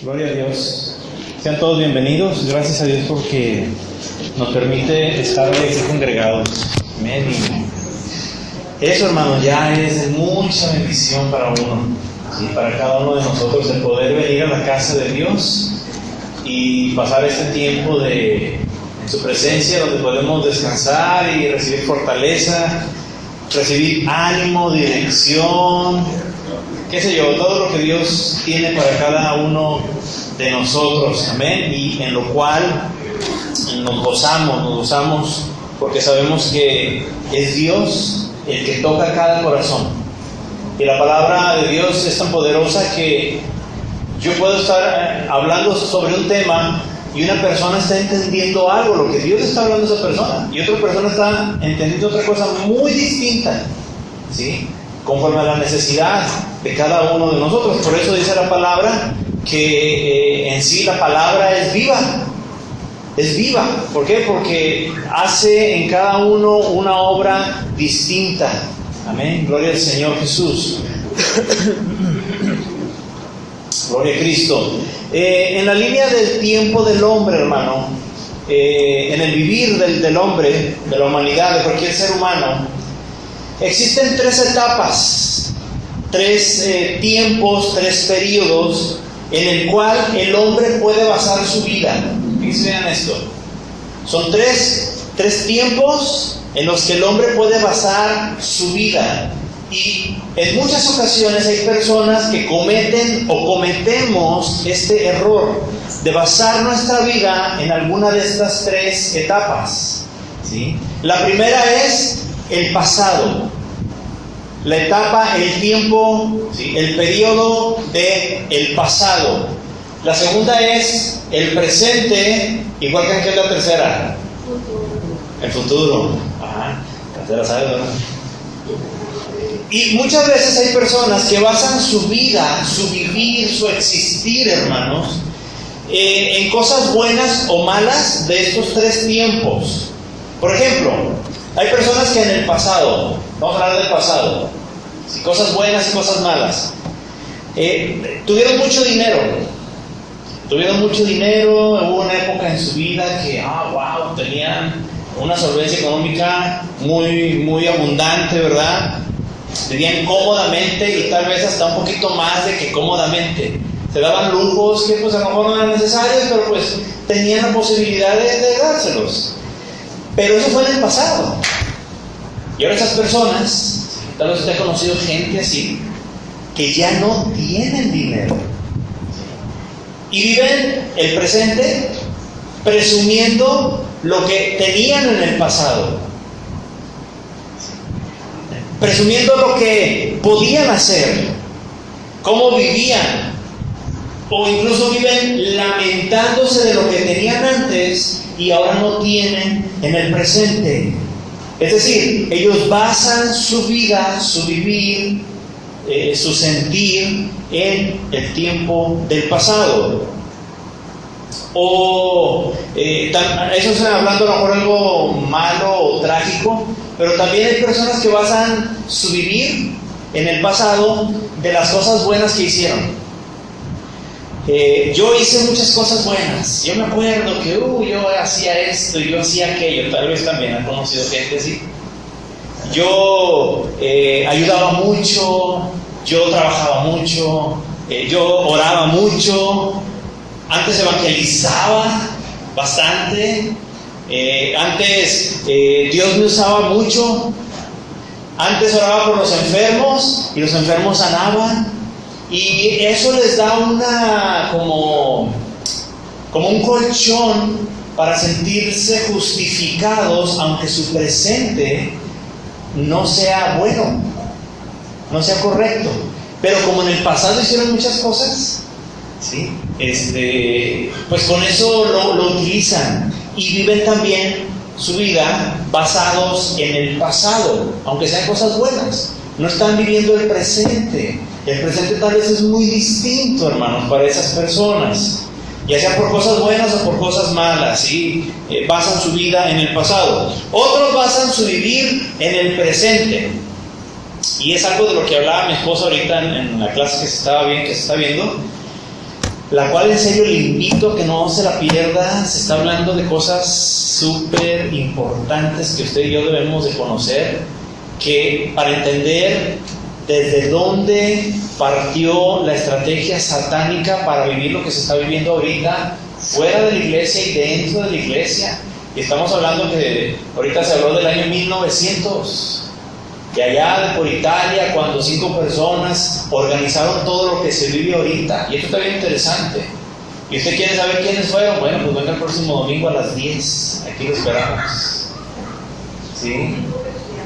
Gloria a Dios. Sean todos bienvenidos. Gracias a Dios porque nos permite estar aquí congregados. Amén. Eso, hermanos, ya es de mucha bendición para uno, ¿sí? Para cada uno de nosotros, el poder venir a la casa de Dios y pasar este tiempo en su presencia, donde podemos descansar y recibir fortaleza, recibir ánimo, dirección, qué sé yo, todo lo que Dios tiene para cada uno de nosotros, amén, y en lo cual nos gozamos porque sabemos que es Dios el que toca cada corazón, y la palabra de Dios es tan poderosa que yo puedo estar hablando sobre un tema y una persona está entendiendo algo, lo que Dios está hablando a esa persona, y otra persona está entendiendo otra cosa muy distinta, ¿sí? Conforme a la necesidad de cada uno de nosotros. Por eso dice la palabra que en sí la palabra es viva. Es viva. ¿Por qué? Porque hace en cada uno una obra distinta. Amén. Gloria al Señor Jesús. Gloria a Cristo. En la línea del tiempo del hombre, hermano, en el vivir del hombre, de la humanidad, de cualquier ser humano, existen tres etapas, tres tiempos, tres periodos en el cual el hombre puede basar su vida. Fíjense, vean esto. Son tres tiempos en los que el hombre puede basar su vida. Y en muchas ocasiones hay personas que cometen o cometemos este error de basar nuestra vida en alguna de estas tres etapas, ¿sí? La primera es el pasado, la etapa, el tiempo, ¿sí? El periodo del pasado. La segunda es el presente, igual que la tercera, el futuro. Ajá, la tercera, ¿sabes, verdad? Y muchas veces hay personas que basan su vida, su vivir, su existir, hermanos, en cosas buenas o malas de estos tres tiempos. Por ejemplo, hay personas que en el pasado, vamos a hablar del pasado, ¿sí? Cosas buenas y cosas malas, tuvieron mucho dinero, hubo una época en su vida que, wow, tenían una solvencia económica muy abundante, ¿verdad? Vivían cómodamente y tal vez hasta un poquito más de que cómodamente. Se daban lujos que pues a lo mejor no eran necesarios, pero pues tenían la posibilidad de dárselos. Pero eso fue en el pasado. Y ahora esas personas, tal vez usted ha conocido gente así, que ya no tienen dinero. Y viven el presente presumiendo lo que tenían en el pasado. Presumiendo lo que podían hacer, cómo vivían, o incluso viven lamentándose de lo que tenían antes y ahora no tienen en el presente. Es decir, ellos basan su vida, su vivir, su sentir en el tiempo del pasado. O eso es hablando a lo mejor algo malo o trágico, pero también hay personas que basan su vivir en el pasado de las cosas buenas que hicieron. Yo hice muchas cosas buenas. Yo me acuerdo que yo hacía esto y yo hacía aquello. Tal vez también han conocido gente así. Yo ayudaba mucho, yo trabajaba mucho, yo oraba mucho, antes evangelizaba bastante, antes Dios me usaba mucho, antes oraba por los enfermos y los enfermos sanaban, y eso les da como un colchón para sentirse justificados, aunque su presente no sea bueno, no sea correcto. Pero como en el pasado hicieron muchas cosas, ¿sí? Pues con eso lo utilizan y viven también su vida basados en el pasado, aunque sean cosas buenas. No están viviendo el presente. El presente tal vez es muy distinto, hermanos, para esas personas, ya sea por cosas buenas o por cosas malas, ¿sí? Basan su vida en el pasado. Otros basan su vivir en el presente. Y es algo de lo que hablaba mi esposa ahorita en la clase que se está viendo. la cual en serio le invito a que no se la pierda. Se está hablando de cosas súper importantes que usted y yo debemos de conocer, que para entender desde dónde partió la estrategia satánica para vivir lo que se está viviendo ahorita, fuera de la iglesia y dentro de la iglesia. Y estamos hablando que ahorita se habló del año 1900, de allá por Italia, cuando 5 personas organizaron todo lo que se vive ahorita. Y esto está bien interesante. ¿Y usted quiere saber quiénes fueron? Bueno, pues venga el próximo domingo a las 10. Aquí lo esperamos. ¿Sí?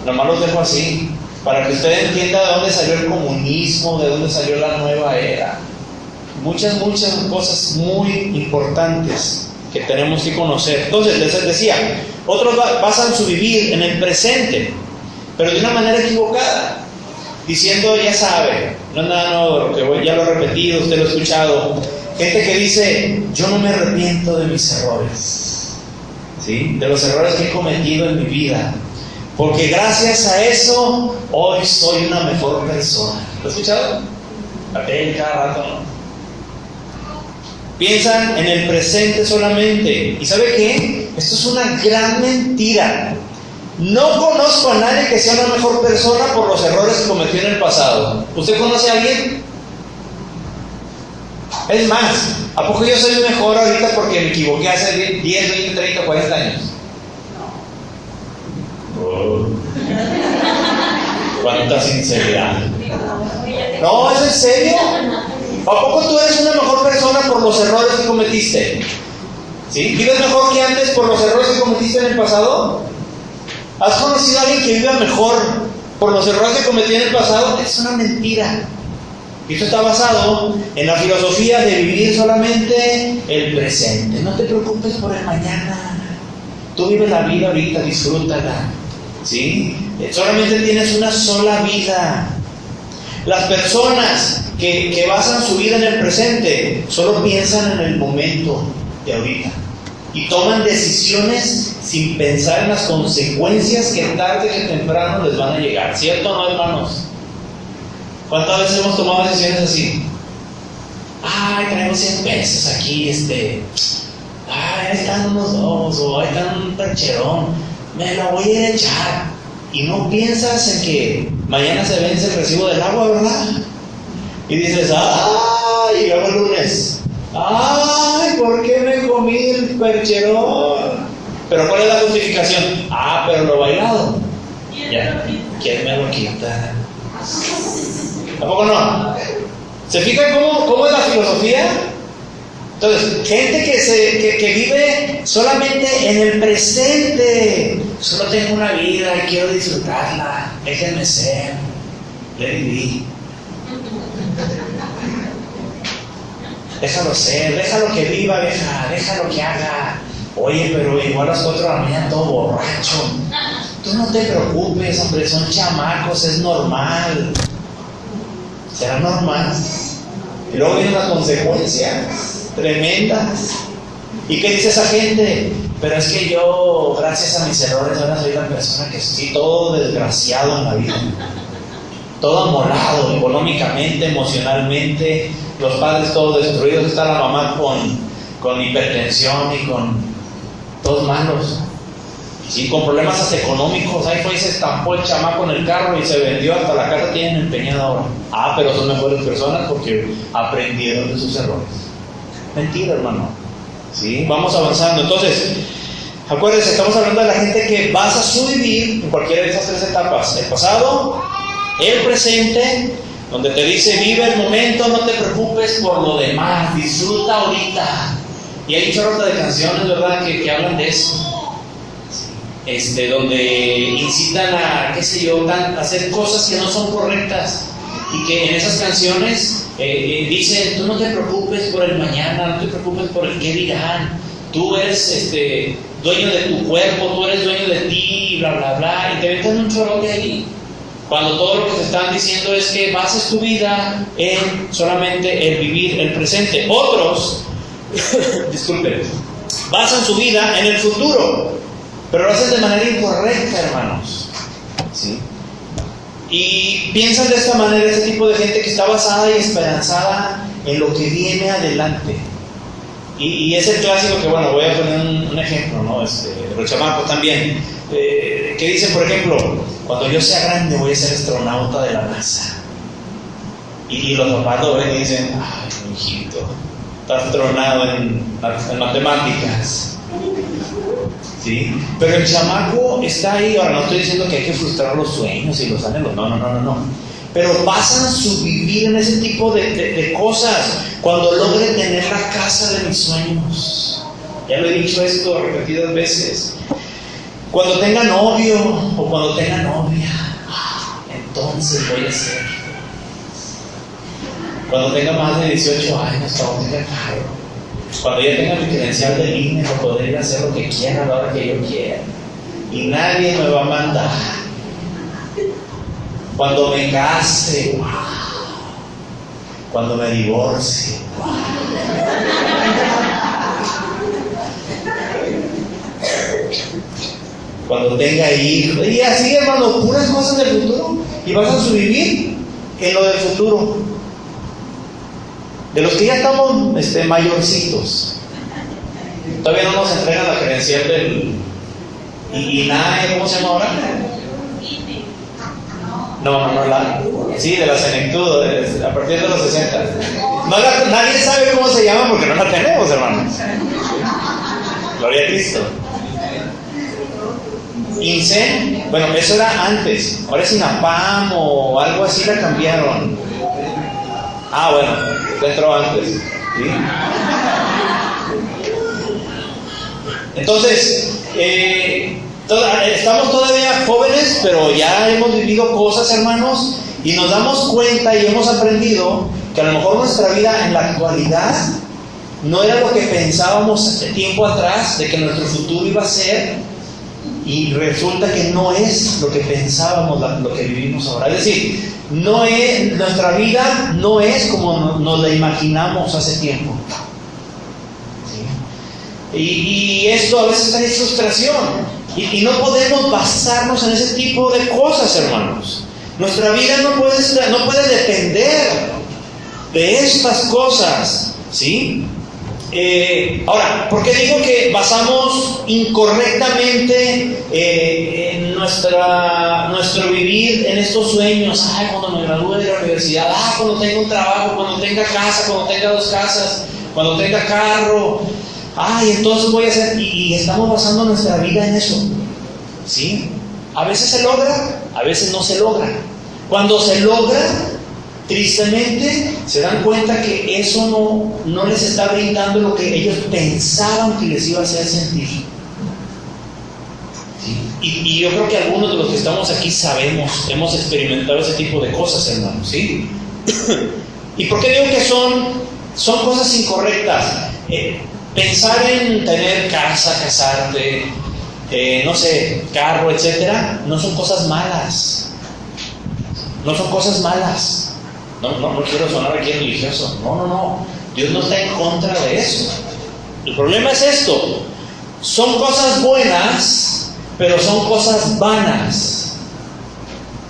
Nomás los dejo así, para que usted entienda de dónde salió el comunismo, de dónde salió la nueva era. Muchas cosas muy importantes que tenemos que conocer. Entonces, les decía, otros basan su vivir en el presente, pero de una manera equivocada, diciendo, ya sabe, no es nada nuevo, que ya lo he repetido, usted lo ha escuchado. Gente que dice, yo no me arrepiento de mis errores, ¿sí? De los errores que he cometido en mi vida, porque gracias a eso hoy soy una mejor persona. ¿Lo has escuchado? Cada rato, ¿no? Piensan en el presente solamente. ¿Y sabe qué? Esto es una gran mentira. No conozco a nadie que sea una mejor persona por los errores que cometió en el pasado. ¿Usted conoce a alguien? Es más, ¿a poco yo soy mejor ahorita porque me equivoqué hace 10, 20, 30, 40 años? Oh. Cuánta sinceridad. No, ¿es en serio? ¿A poco tú eres una mejor persona por los errores que cometiste? ¿Sí? ¿Vives mejor que antes por los errores que cometiste en el pasado? ¿Has conocido a alguien que viva mejor por los errores que cometió en el pasado? Es una mentira. Y esto está basado en la filosofía de vivir solamente el presente. No te preocupes por el mañana. Tú vive la vida ahorita, disfrútala. ¿Sí? Solamente tienes una sola vida. Las personas que basan su vida en el presente solo piensan en el momento de ahorita y toman decisiones sin pensar en las consecuencias que tarde que temprano les van a llegar. ¿Cierto o no, hermanos? ¿Cuántas veces hemos tomado decisiones así? Ay, traemos 100 pesos aquí, ay, ahí están unos dos, o ahí están un percherón, me lo voy a ir a echar. Y no piensas en que mañana se vence el recibo del agua, ¿verdad? Y dices, ay, llegamos el lunes, ay, ¿por qué me comí el percherón? Pero ¿cuál es la justificación? Pero lo bailado. Ya, ¿quién me lo quita? ¿A poco no? ¿Se fijan cómo es la filosofía? Entonces, gente que vive solamente en el presente. Solo tengo una vida y quiero disfrutarla. Déjenme ser. Ya viví. Déjalo ser, déjalo que viva, déjalo que haga. Oye, pero igual a las 4 de la mañana todo borracho. Tú no te preocupes, hombre, son chamacos, es normal. ¿Será normal? Y luego vienen las consecuencias tremendas. ¿Y qué dice esa gente? Pero es que yo, gracias a mis errores, ahora soy la persona que estoy todo desgraciado en la vida. Todo amolado, económicamente, emocionalmente, los padres todos destruidos, está la mamá con hipertensión y con todos malos. Sí, con problemas hasta económicos. Ahí fue y se estampó el chamaco en el carro y se vendió, hasta la casa tienen empeñada ahora. Pero son mejores personas porque aprendieron de sus errores. Mentira, hermano. Sí, vamos avanzando. Entonces, acuérdense, estamos hablando de la gente que basa su vivir en cualquiera de esas 3 etapas: el pasado, el presente, donde te dice vive el momento, no te preocupes por lo demás, disfruta ahorita. Y hay un chorro de canciones, ¿verdad?, que hablan de eso. Donde incitan a, qué sé yo, a hacer cosas que no son correctas, y que en esas canciones dicen, tú no te preocupes por el mañana, no te preocupes por el qué dirán, tú eres dueño de tu cuerpo, tú eres dueño de ti, bla bla bla, y te meten un chorote ahí, cuando todo lo que te están diciendo es que bases tu vida en solamente el vivir el presente. Otros disculpen, basan su vida en el futuro, pero lo hacen de manera incorrecta, hermanos. ¿Sí? Y piensan de esta manera, este tipo de gente que está basada y esperanzada en lo que viene adelante. Y es el clásico que, bueno, voy a poner un ejemplo, ¿no? De los chamacos también, que dicen, por ejemplo, cuando yo sea grande voy a ser astronauta de la NASA. Y los papás lo ven y dicen, ay, hijito, estás tronado en matemáticas. ¿Sí? Pero el chamaco está ahí. Ahora, no estoy diciendo que hay que frustrar los sueños y los anhelos, no. Pero pasan su vivir en ese tipo de cosas. Cuando logre tener la casa de mis sueños, ya lo he dicho esto repetidas veces, cuando tenga novio o cuando tenga novia, entonces voy a ser. Cuando tenga más de 18 años, cuando tenga carro, cuando ya tenga mi credencial del INE para poder ir a hacer lo que quiera a la hora que yo quiera y nadie me va a mandar. Cuando me case, wow. Cuando me divorcie, wow. Cuando tenga hijos, y así, hermano, puras cosas del futuro. Y vas a sobrevivir en lo del futuro. De los que ya estamos mayorcitos, todavía no nos entregan la credencial del INAE, ¿cómo se llama ahora? Sí, de la senectud, a partir de los 60. Nadie sabe cómo se llama porque no la tenemos, hermanos. Gloria a Cristo. INSEE, bueno, eso era antes, ahora es INAPAM o algo así, la cambiaron. Bueno, entró antes, ¿sí? Entonces, estamos todavía jóvenes, pero ya hemos vivido cosas, hermanos, y nos damos cuenta y hemos aprendido que a lo mejor nuestra vida en la actualidad no era lo que pensábamos tiempo atrás, de que nuestro futuro iba a ser, y resulta que no es lo que pensábamos, lo que vivimos ahora. Es decir, nuestra vida no es como nos la imaginamos hace tiempo. ¿Sí? Y esto a veces trae frustración. Y no podemos basarnos en ese tipo de cosas, hermanos. Nuestra vida no puede depender de estas cosas, ¿sí? Ahora, ¿por qué digo que basamos incorrectamente nuestro vivir en estos sueños? Cuando me gradúe de la universidad, cuando tenga un trabajo, cuando tenga casa, cuando tenga 2 casas, cuando tenga carro, entonces voy a hacer, y estamos basando nuestra vida en eso, ¿sí? A veces se logra, a veces no se logra. Cuando se logra, tristemente se dan cuenta que eso no les está brindando lo que ellos pensaban que les iba a hacer sentir. ¿Sí? Y yo creo que algunos de los que estamos aquí hemos experimentado ese tipo de cosas, hermanos, ¿sí? ¿Y por qué digo que son cosas incorrectas? Pensar en tener casa, casarte, no sé, carro, etcétera, no son cosas malas. No son cosas malas. No quiero sonar aquí religioso. No. Dios no está en contra de eso. El problema es esto. Son cosas buenas, pero son cosas vanas.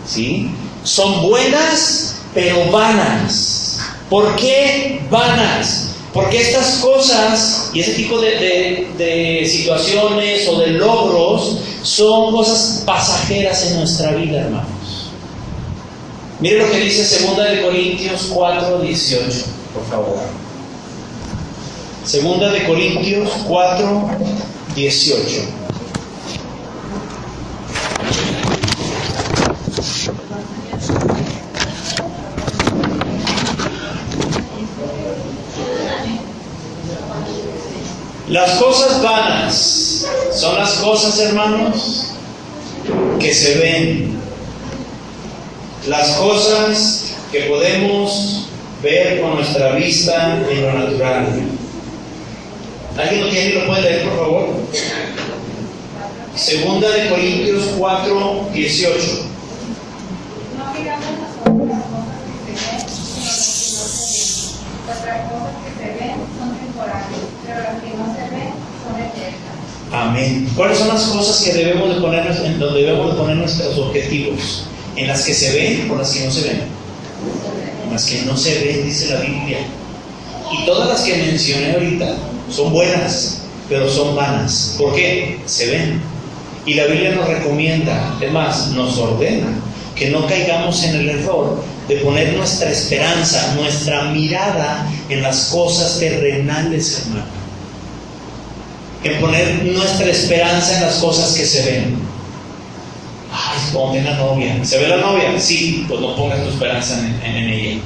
¿Sí? Son buenas, pero vanas. ¿Por qué vanas? Porque estas cosas y ese tipo de situaciones o de logros son cosas pasajeras en nuestra vida, hermanos. Mire lo que dice 2 de Corintios 4:18, por favor. 2 de Corintios 4:18. Las cosas vanas son las cosas, hermanos, que se ven. Las cosas que podemos ver con nuestra vista en lo natural. ¿Alguien lo tiene y lo puede leer, por favor? 2 de Corintios 4:18. No miramos las cosas que se ven, sino las que no se ven. Las cosas que se ven son temporales, pero las que no se ven son eternas. Amén. ¿Cuáles son las cosas que debemos de ponernos, en donde debemos de poner nuestros objetivos? ¿En las que se ven o las que no se ven? En las que no se ven, dice la Biblia. Y todas las que mencioné ahorita son buenas, pero son vanas. ¿Por qué? Se ven. Y la Biblia nos recomienda, es más, nos ordena que no caigamos en el error de poner nuestra esperanza, nuestra mirada en las cosas terrenales, hermano. En poner nuestra esperanza en las cosas que se ven. Ay, ¿cómo ven la novia? ¿Se ve la novia? Sí, pues no pongas tu esperanza en ella.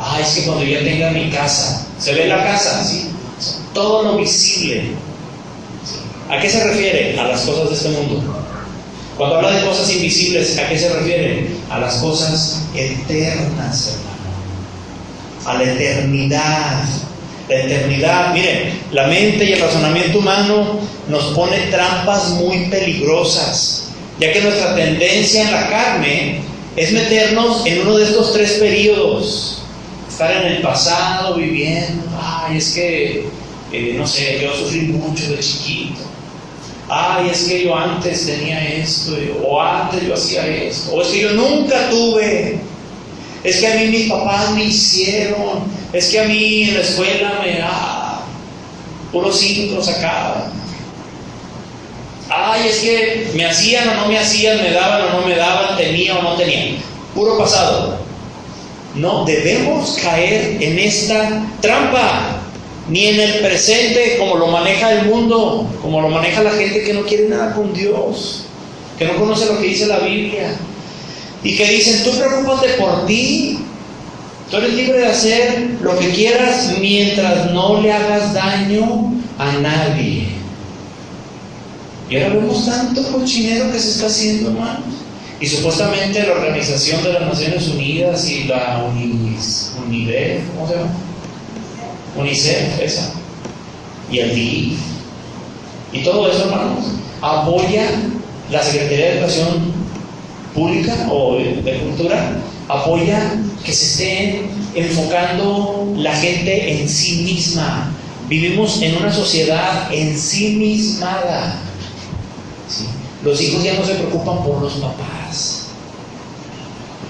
Ay, es que cuando ya tenga mi casa, ¿se ve la casa? Sí. Todo lo visible. ¿A qué se refiere? A las cosas de este mundo. Cuando habla de cosas invisibles, ¿a qué se refiere? A las cosas eternas, hermano. A la eternidad. La eternidad. Miren, la mente y el razonamiento humano nos pone trampas muy peligrosas, ya que nuestra tendencia en la carne es meternos en uno de estos tres periodos. Estar en el pasado viviendo. Ay, es que, no sé, yo sufrí mucho de chiquito. Ay, es que yo antes tenía esto, o antes yo hacía esto, o es que yo nunca tuve, es que a mí mis papás me hicieron, es que a mí en la escuela puros 5 sacaban. Ay, es que me hacían o no me hacían, me daban o no me daban, tenía o no tenía. Puro pasado. No debemos caer en esta trampa. Ni en el presente, como lo maneja el mundo, como lo maneja la gente que no quiere nada con Dios, que no conoce lo que dice la Biblia, y que dicen: tú preocúpate por ti, tú eres libre de hacer lo que quieras mientras no le hagas daño a nadie. Y ahora vemos tanto cochinero que se está haciendo, hermanos. Y supuestamente la Organización de las Naciones Unidas y la UNICEF, ¿cómo se llama? UNICEF, esa, y el DIF, y todo eso, hermanos, apoya la Secretaría de Educación Pública o de Cultura, apoya que se esté enfocando la gente en sí misma. Vivimos en una sociedad ensimismada. ¿Sí? Los hijos ya no se preocupan por los papás.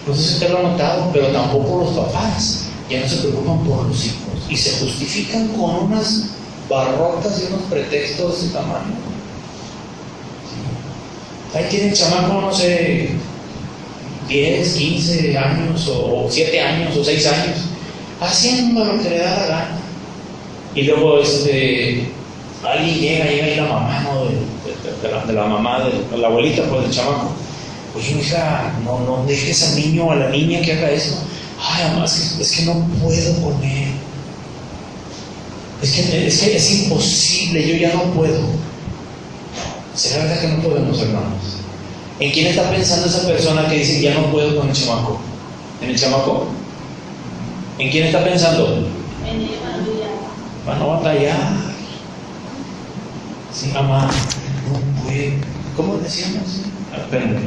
No sé si usted lo ha notado, pero tampoco los papás ya no se preocupan por los hijos. Y se justifican con unas barrotas y unos pretextos de ese tamaño. ¿Sí? Ahí tienen chamaco, no sé, 10, 15 años, o 7 años, o 6 años, haciendo lo que le da la gana. Y luego alguien llega ahí la mamá, ¿no? de la mamá, de la abuelita, pues, del chamaco. Oye, hija, no dejes al niño o a la niña que haga esto. Ay, además, es que no puedo con él. Es que es imposible, yo ya no puedo. ¿Será verdad que no podemos, hermanos? ¿En quién está pensando esa persona que dice ya no puedo con el chamaco? ¿En el chamaco? ¿En quién está pensando? En ella. Van a batallar. Sí, mamá, no puedo. ¿Cómo decíamos? Espérenme.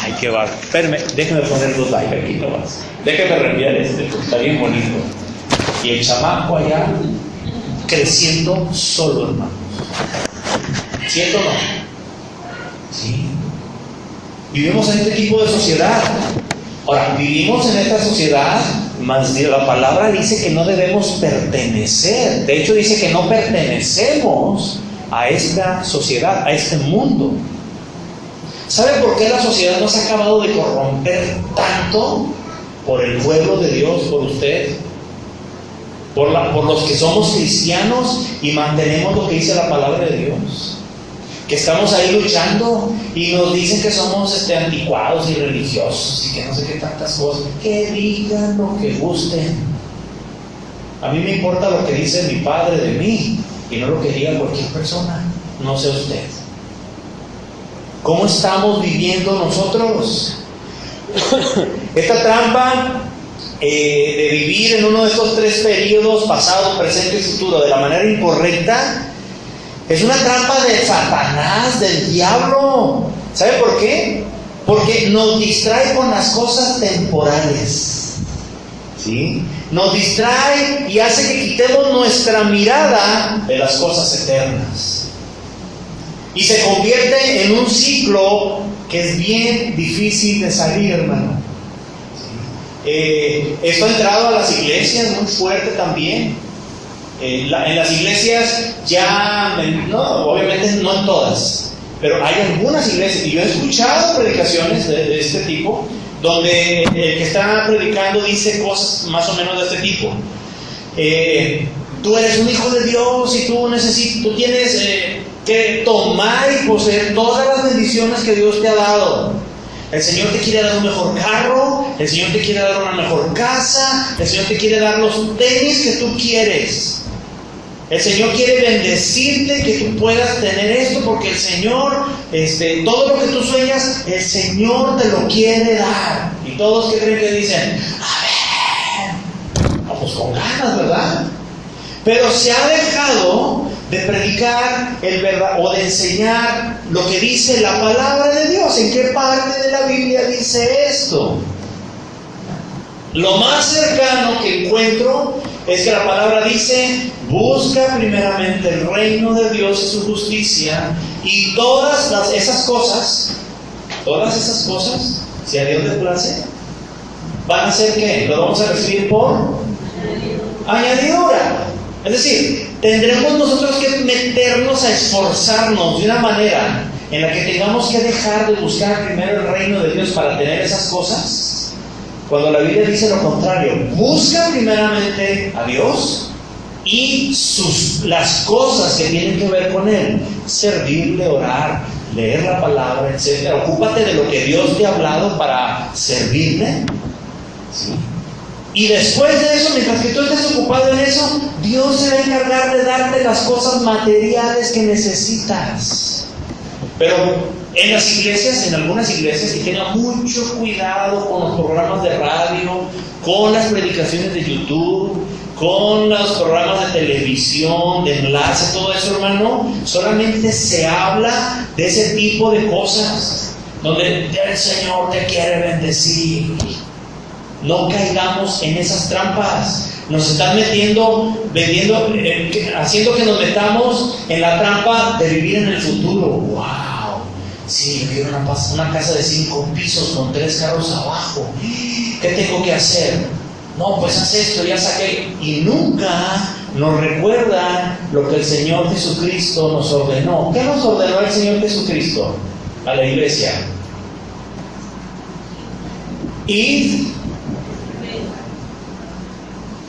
Ay, qué va. Espérenme, déjeme poner 2 likes aquí nomás. Déjeme reenviar porque está bien bonito. Y el chamaco allá creciendo solo, hermanos. ¿Cierto o no? Sí. Vivimos en este tipo de sociedad. Ahora, vivimos en esta sociedad, más la palabra dice que no debemos pertenecer. De hecho, dice que no pertenecemos a esta sociedad, a este mundo. ¿Sabe por qué la sociedad nos ha acabado de corromper tanto? Por el pueblo de Dios, por usted, por los que somos cristianos y mantenemos lo que dice la palabra de Dios, que estamos ahí luchando y nos dicen que somos anticuados y religiosos y que no sé qué tantas cosas. Que digan lo que gusten. A mí me importa lo que dice mi padre de mí y no lo que diga cualquier persona, no sé usted. ¿Cómo estamos viviendo nosotros? Esta trampa de vivir en uno de estos 3 periodos, pasado, presente y futuro, de la manera incorrecta, es una trampa de Satanás, del diablo. ¿Sabe por qué? Porque nos distrae con las cosas temporales. ¿Sí? Nos distrae y hace que quitemos nuestra mirada de las cosas eternas. Y se convierte en un ciclo que es bien difícil de salir, hermano. Esto ha entrado a las iglesias muy fuerte también. En las iglesias ya, obviamente no en todas, pero hay algunas iglesias, y yo he escuchado predicaciones de este tipo, donde el que está predicando dice cosas más o menos de este tipo. Tú eres un hijo de Dios y tú tienes que tomar y poseer todas las bendiciones que Dios te ha dado. El Señor te quiere dar un mejor carro, el Señor te quiere dar una mejor casa, el Señor te quiere dar los tenis que tú quieres. El Señor quiere bendecirte, que tú puedas tener esto, porque el Señor, todo lo que tú sueñas, el Señor te lo quiere dar. Y todos que creen que dicen, amén, vamos con ganas, ¿verdad? Pero se ha dejado de predicar o de enseñar lo que dice la palabra de Dios. ¿En qué parte de la Biblia dice esto? Lo más cercano que encuentro es que la palabra dice: busca primeramente el reino de Dios y su justicia, y todas esas cosas, si a Dios le place, van a ser ¿qué? Lo vamos a recibir por añadidura. Es decir, tendremos nosotros que meternos a esforzarnos de una manera en la que tengamos que dejar de buscar primero el reino de Dios para tener esas cosas, cuando la Biblia dice lo contrario. Busca primeramente a Dios y las cosas que tienen que ver con Él: servirle, orar, leer la palabra, etc. Ocúpate de lo que Dios te ha hablado para servirle, ¿sí? Y después de eso, mientras que tú estés ocupado en eso, Dios se va a encargar de darte las cosas materiales que necesitas. Pero en las iglesias, en algunas iglesias, y tenga mucho cuidado con los programas de radio, con las predicaciones de YouTube, con los programas de televisión, de enlace, todo eso, hermano. Solamente se habla de ese tipo de cosas, donde el Señor te quiere bendecir. No caigamos en esas trampas. Nos están vendiendo, haciendo que nos metamos en la trampa de vivir en el futuro. ¡Wow! Sí, yo quiero una casa de 5 pisos con 3 carros abajo. ¿Qué tengo que hacer? No, pues haz esto, ya saqué. Y nunca nos recuerdan lo que el Señor Jesucristo nos ordenó. ¿Qué nos ordenó el Señor Jesucristo a la iglesia? Y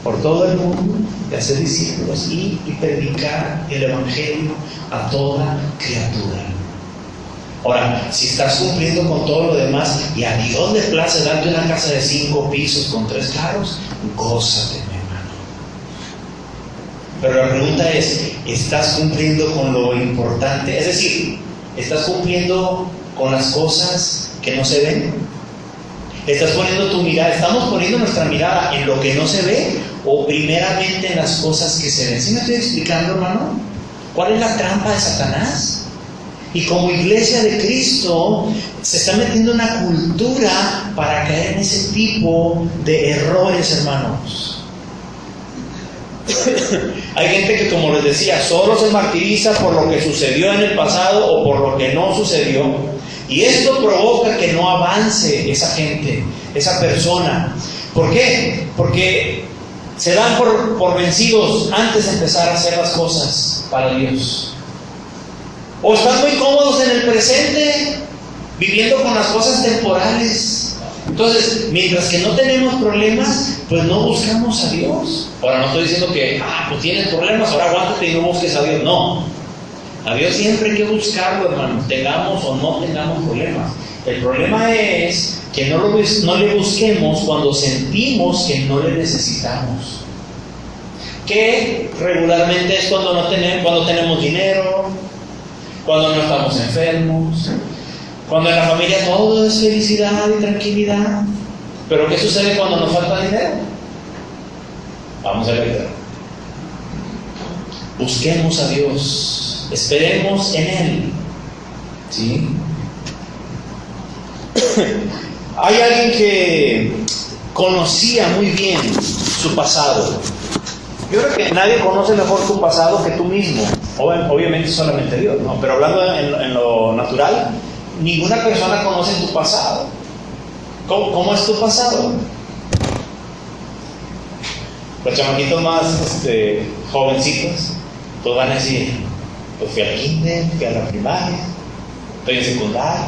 por todo el mundo, de hacer discípulos y predicar el Evangelio a toda criatura. Ahora, si estás cumpliendo con todo lo demás y a Dios le place darte una casa de 5 pisos con 3 carros, gózate, mi hermano. Pero la pregunta es: ¿estás cumpliendo con lo importante? Es decir, ¿estás cumpliendo con las cosas que no se ven? ¿Estás poniendo tu mirada? ¿Estamos poniendo nuestra mirada en lo que no se ve o primeramente en las cosas que se ven? ¿Sí me estoy explicando, hermano? ¿Cuál es la trampa de Satanás? Y como iglesia de Cristo se está metiendo una cultura para caer en ese tipo de errores, hermanos. Hay gente que, como les decía, solo se martiriza por lo que sucedió en el pasado o por lo que no sucedió. Y esto provoca que no avance esa gente, esa persona. ¿Por qué? Porque se dan por vencidos antes de empezar a hacer las cosas para Dios. O están muy cómodos en el presente, viviendo con las cosas temporales. Entonces, mientras que no tenemos problemas, pues no buscamos a Dios. Ahora, no estoy diciendo que, pues tienes problemas, ahora aguántate y no busques a Dios. No. A Dios siempre hay que buscarlo, hermano, tengamos o no tengamos problemas. El problema es que no le busquemos cuando sentimos que no le necesitamos. Que regularmente es cuando tenemos dinero, cuando no estamos enfermos, cuando en la familia todo es felicidad y tranquilidad. Pero ¿qué sucede cuando nos falta dinero? Vamos a ver. Busquemos a Dios, esperemos en Él, ¿sí? Hay alguien que conocía muy bien su pasado. Yo creo que nadie conoce mejor tu pasado que tú mismo. Obviamente solamente Dios, ¿no? Pero hablando en lo natural, ninguna persona conoce tu pasado. ¿Cómo es tu pasado? Los chamaquitos más jovencitos, todos van a decir, pues fui al kinder, fui a la primaria, estoy en secundaria,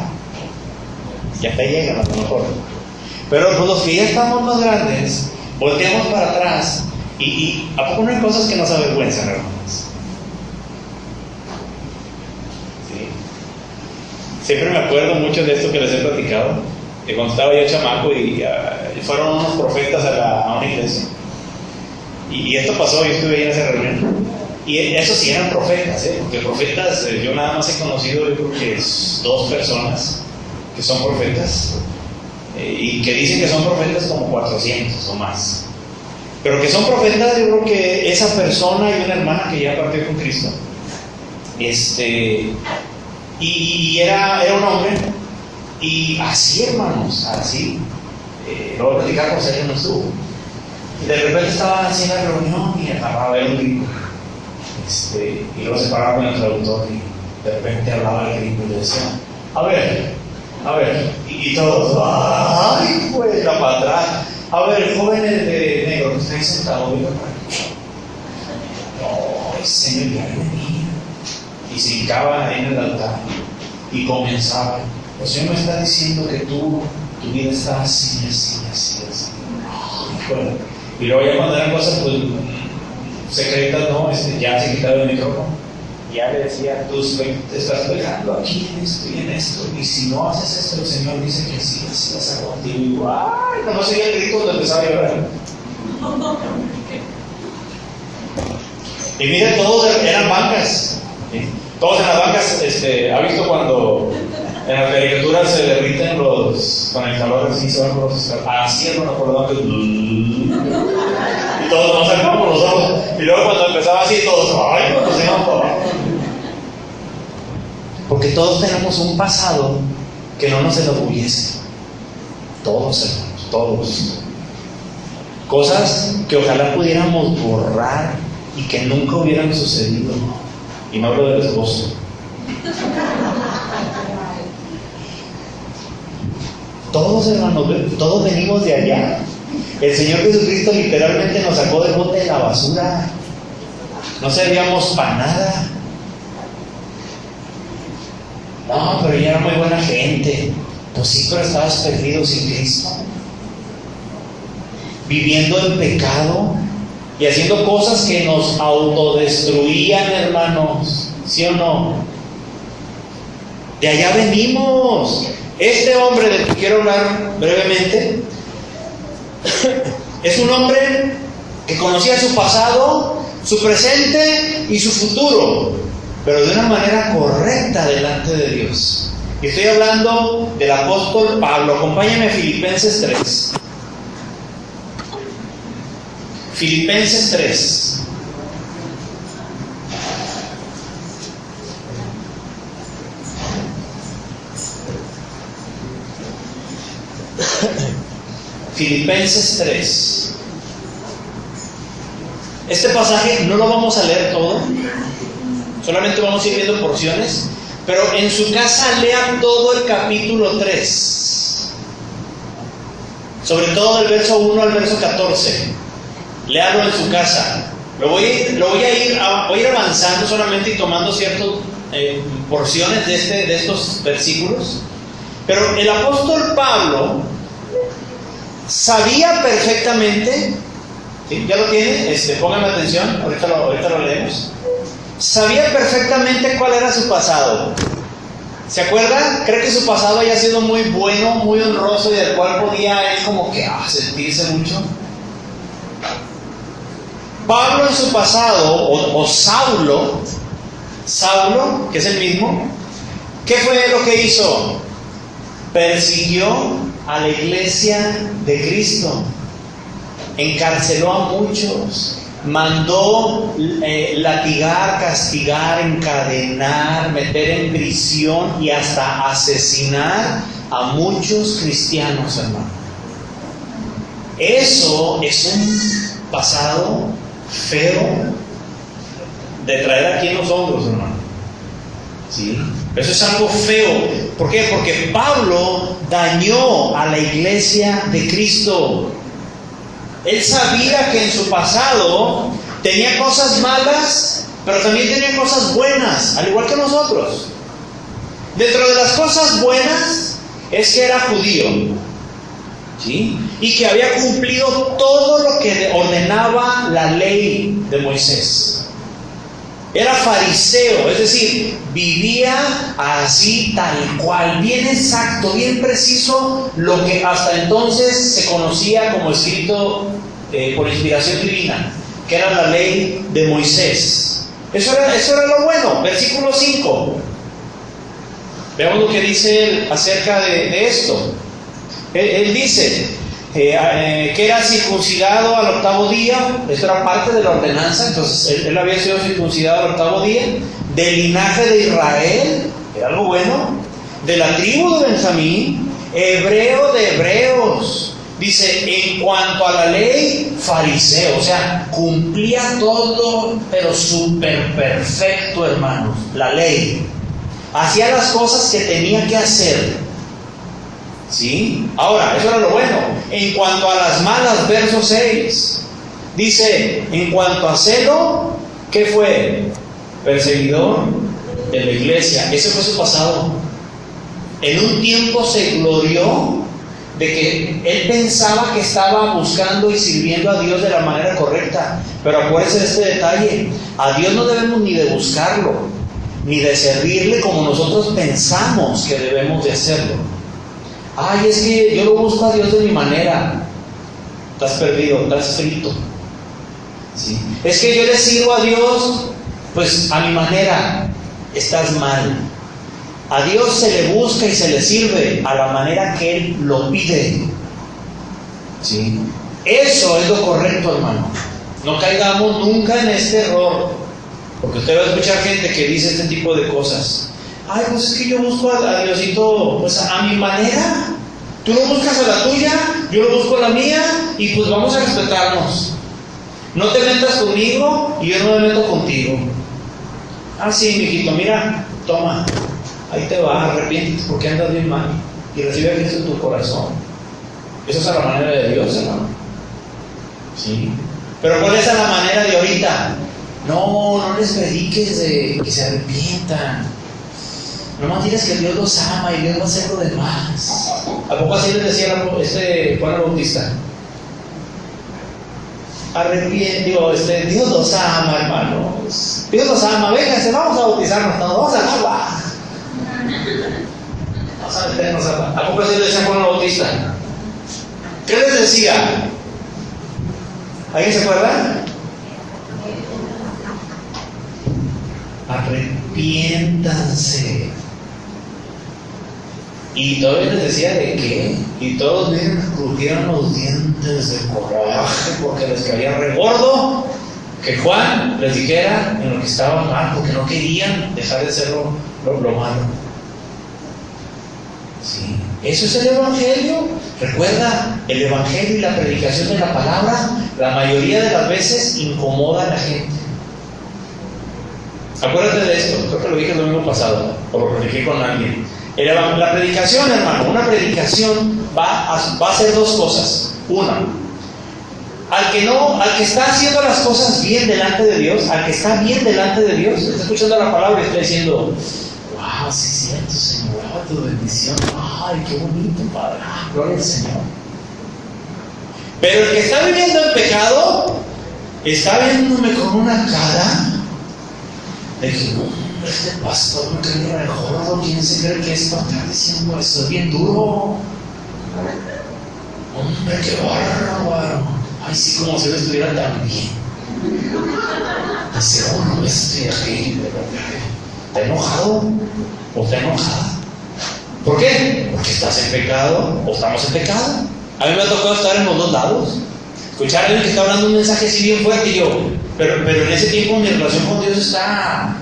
y hasta llegan a lo mejor. Pero pues los que ya estamos más grandes, volteamos para atrás, y ¿a poco no hay cosas que nos avergüenzan, hermanos? ¿Sí? Siempre me acuerdo mucho de esto que les he platicado, que cuando estaba yo chamaco y fueron unos profetas a una iglesia. Y esto pasó, yo estuve ahí en esa reunión. Y esos sí eran profetas, porque profetas, yo nada más he conocido, yo creo que 2 personas que son profetas, y que dicen que son profetas como 400 o más. Pero que son profetas, yo creo que esa persona y una hermana que ya partió con Cristo. Y era un hombre, y así, hermanos, así. Lo voy a platicar con Sergio, no estuvo. Y de repente estaban así en la reunión y agarraba el grito. Y luego se paraba con el traductor y de repente hablaba el grito y le decía, a ver, y todos, ay, pues, la para atrás. A ver, el joven de negro que está ahí sentado, venga para aquí. No, el Señor ya venía. Y se hincaba ahí en el altar y comenzaba. El Señor me está diciendo que tu vida está así. Bueno, y luego ya cuando eran cosas pues secretas, ¿no? Ya se quitaba el micrófono. Ya le decía, tú te estás pegando aquí en esto, y si no haces esto, el Señor dice que sí, así vas a contigo. Y digo, ay, no seguía el grito donde empezaba a llorar. Y mire, todos eran bancas, ¿sí? Todos en las bancas, ¿ha visto cuando en las caricaturas se derriten los conectadores y se van por los así es una por donde y todos nos sacamos los ojos, y luego cuando empezaba así todos, ay, pues nos íbamos por abajo. Porque todos tenemos un pasado que no nos enorgullece. Todos, hermanos, todos. Cosas que ojalá pudiéramos borrar y que nunca hubieran sucedido. Y no hablo del esposo. Todos, hermanos, todos venimos de allá. El Señor Jesucristo literalmente nos sacó del bote de la basura. No servíamos para nada. No, pero ella era muy buena gente. Pues sí, pero estabas perdido sin Cristo, viviendo en pecado y haciendo cosas que nos autodestruían, hermanos. ¿Sí o no? De allá venimos. Este hombre del que quiero hablar brevemente es un hombre que conocía su pasado, su presente y su futuro, pero de una manera correcta delante de Dios. Y estoy hablando del apóstol Pablo. Acompáñame a Filipenses 3. Filipenses 3. Filipenses 3. Este pasaje no lo vamos a leer todo, solamente vamos a ir viendo porciones, pero en su casa lean todo el capítulo 3, sobre todo del verso 1 al verso 14. Léanlo en su casa. Voy a ir avanzando solamente y tomando ciertas porciones de estos versículos. Pero el apóstol Pablo sabía perfectamente, ¿sí? ¿Ya lo tiene? Pónganme atención, ahorita lo leemos. Sabía perfectamente cuál era su pasado. ¿Se acuerdan? ¿Cree que su pasado haya sido muy bueno, muy honroso y del cual podía él como que sentirse mucho? Pablo en su pasado, o Saulo, que es el mismo, ¿qué fue lo que hizo? Persiguió a la iglesia de Cristo, encarceló a muchos, mandó latigar, castigar, encadenar, meter en prisión y hasta asesinar a muchos cristianos, hermano. Eso es un pasado feo de traer aquí en los hombros, hermano. ¿Sí? Eso es algo feo. ¿Por qué? Porque Pablo dañó a la iglesia de Cristo. Él sabía que en su pasado tenía cosas malas, pero también tenía cosas buenas, al igual que nosotros. Dentro de las cosas buenas es que era judío, ¿sí? Y que había cumplido todo lo que ordenaba la ley de Moisés. Era fariseo, es decir, vivía así tal cual, bien exacto, bien preciso, lo que hasta entonces se conocía como escrito por inspiración divina, que era la ley de Moisés. Eso era lo bueno. Versículo 5. Veamos lo que dice él acerca de esto. Él dice que era circuncidado al octavo día. Esto era parte de la ordenanza. Entonces él había sido circuncidado al octavo día, del linaje de Israel, era algo bueno, de la tribu de Benjamín, hebreo de hebreos. Dice, en cuanto a la ley, fariseo. O sea, cumplía todo, pero súper perfecto, hermanos, la ley. Hacía las cosas que tenía que hacer, ¿sí? Ahora, eso era lo bueno. En cuanto a las malas, verso 6, dice, en cuanto a celo, ¿qué fue? Perseguidor de la iglesia. Ese fue su pasado. En un tiempo se glorió de que él pensaba que estaba buscando y sirviendo a Dios de la manera correcta. Pero acuérdense de este detalle: a Dios no debemos ni de buscarlo, ni de servirle como nosotros pensamos que debemos de hacerlo. Ay, es que yo lo busco a Dios de mi manera. Estás perdido, estás frito, ¿sí? Es que yo le sirvo a Dios pues a mi manera. Estás mal. A Dios se le busca y se le sirve a la manera que Él lo pide, ¿sí? Eso es lo correcto, hermano. No caigamos nunca en este error, porque usted va a escuchar gente que dice este tipo de cosas. Ay, pues es que yo busco a Diosito pues a mi manera. Tú lo buscas a la tuya, yo lo busco a la mía, y pues vamos a respetarnos. No te metas conmigo y yo no me meto contigo. Ah, sí, mijito, mira, toma, ahí te va, arrepiéntete porque andas bien mal y recibe a Cristo en tu corazón. Eso es a la manera de Dios, hermano, ¿sí? Pero ¿cuál es a la manera de ahorita? No les prediques de que se arrepientan. Nomás diles que Dios los ama y Dios va a hacer lo demás. ¿A poco así les decía Juan el Bautista? Dios los ama, hermanos. Dios los ama. Vénganse, vamos a bautizarnos todos. Vamos al agua. Vamos a meternos al agua. ¿A poco así le decía Juan el Bautista? ¿Qué les decía? ¿Alguien se acuerda? Arrepiéntanse. Y todavía les decía de qué. Y todos crujieron los dientes de coraje porque les caía re gordo que Juan les dijera en lo que estaban mal, porque no querían dejar de hacer lo malo. Sí. Eso es el Evangelio. Recuerda, el Evangelio y la predicación de la palabra, la mayoría de las veces incomoda a la gente. Acuérdate de esto, creo que lo dije el domingo pasado, o lo prediqué con alguien. La predicación, hermano, una predicación va a hacer dos cosas. Una, al que está haciendo las cosas bien delante de Dios, al que está bien delante de Dios, está escuchando la palabra y está diciendo, wow, sí es cierto, Señor, tu bendición, ay, qué bonito, Padre, gloria al Señor. Pero el que está viviendo en pecado, está viéndome con una cara de que este pastor no cree re gordo, ¿quién se cree que esto está diciendo? Eso es bien duro. Hombre, qué bárbaro. Ay, sí, como si no estuviera tan bien. Dice, oh, no estoy aquí. ¿Está enojado o está enojada? ¿Por qué? Porque estás en pecado o estamos en pecado. A mí me ha tocado estar en los dos lados. Escuchar a alguien que está hablando un mensaje así bien fuerte y yo, pero en ese tiempo mi relación con Dios está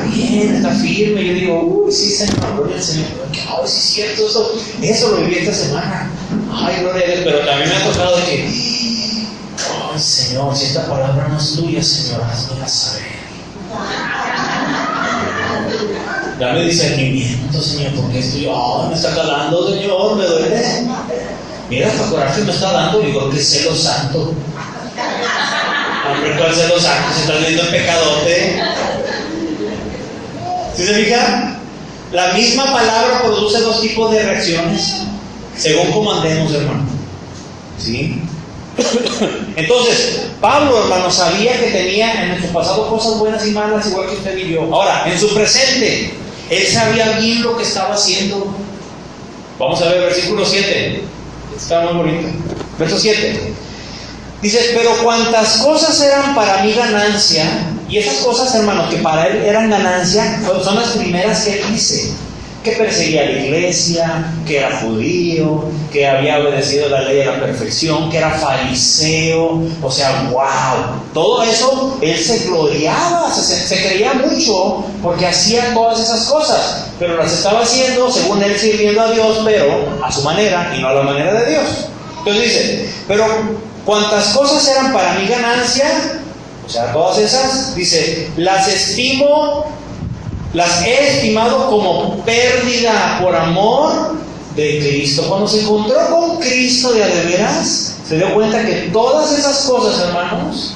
bien, está firme. Yo digo, uy, sí, Señor, gloria al Señor. Ay, sí es cierto, eso lo viví esta semana. Ay, gloria a Dios. Pero también me ha tocado de que, ay, Señor, si esta palabra no es tuya, Señor, hazmela saber. Dame discernimiento, Señor, porque estoy, ay, me está calando, Señor, me duele. Mira, hasta coraje me está dando. Yo creo que es celo santo. Hombre, ¿cuál celo santo? Se está viendo el pecadote. ¿Sí se fija? La misma palabra produce dos tipos de reacciones, según como andemos, hermano. ¿Sí? Entonces, Pablo, hermano, sabía que tenía en su pasado cosas buenas y malas, igual que usted y yo. Ahora, en su presente, él sabía bien lo que estaba haciendo. Vamos a ver versículo 7. Está muy bonito. Verso 7. Dice, pero cuantas cosas eran para mí ganancia, y esas cosas, hermano, que para él eran ganancia, son las primeras que él dice. Que perseguía a la iglesia, que era judío, que había obedecido la ley a la perfección, que era fariseo. O sea, wow, todo eso, él se gloriaba, se creía mucho porque hacía todas esas cosas, pero las estaba haciendo según él, sirviendo a Dios, pero a su manera y no a la manera de Dios. Entonces dice, pero cuantas cosas eran para mi ganancia, o sea, todas esas, dice, las he estimado como pérdida por amor de Cristo. Cuando se encontró con Cristo de veras, se dio cuenta que todas esas cosas, hermanos,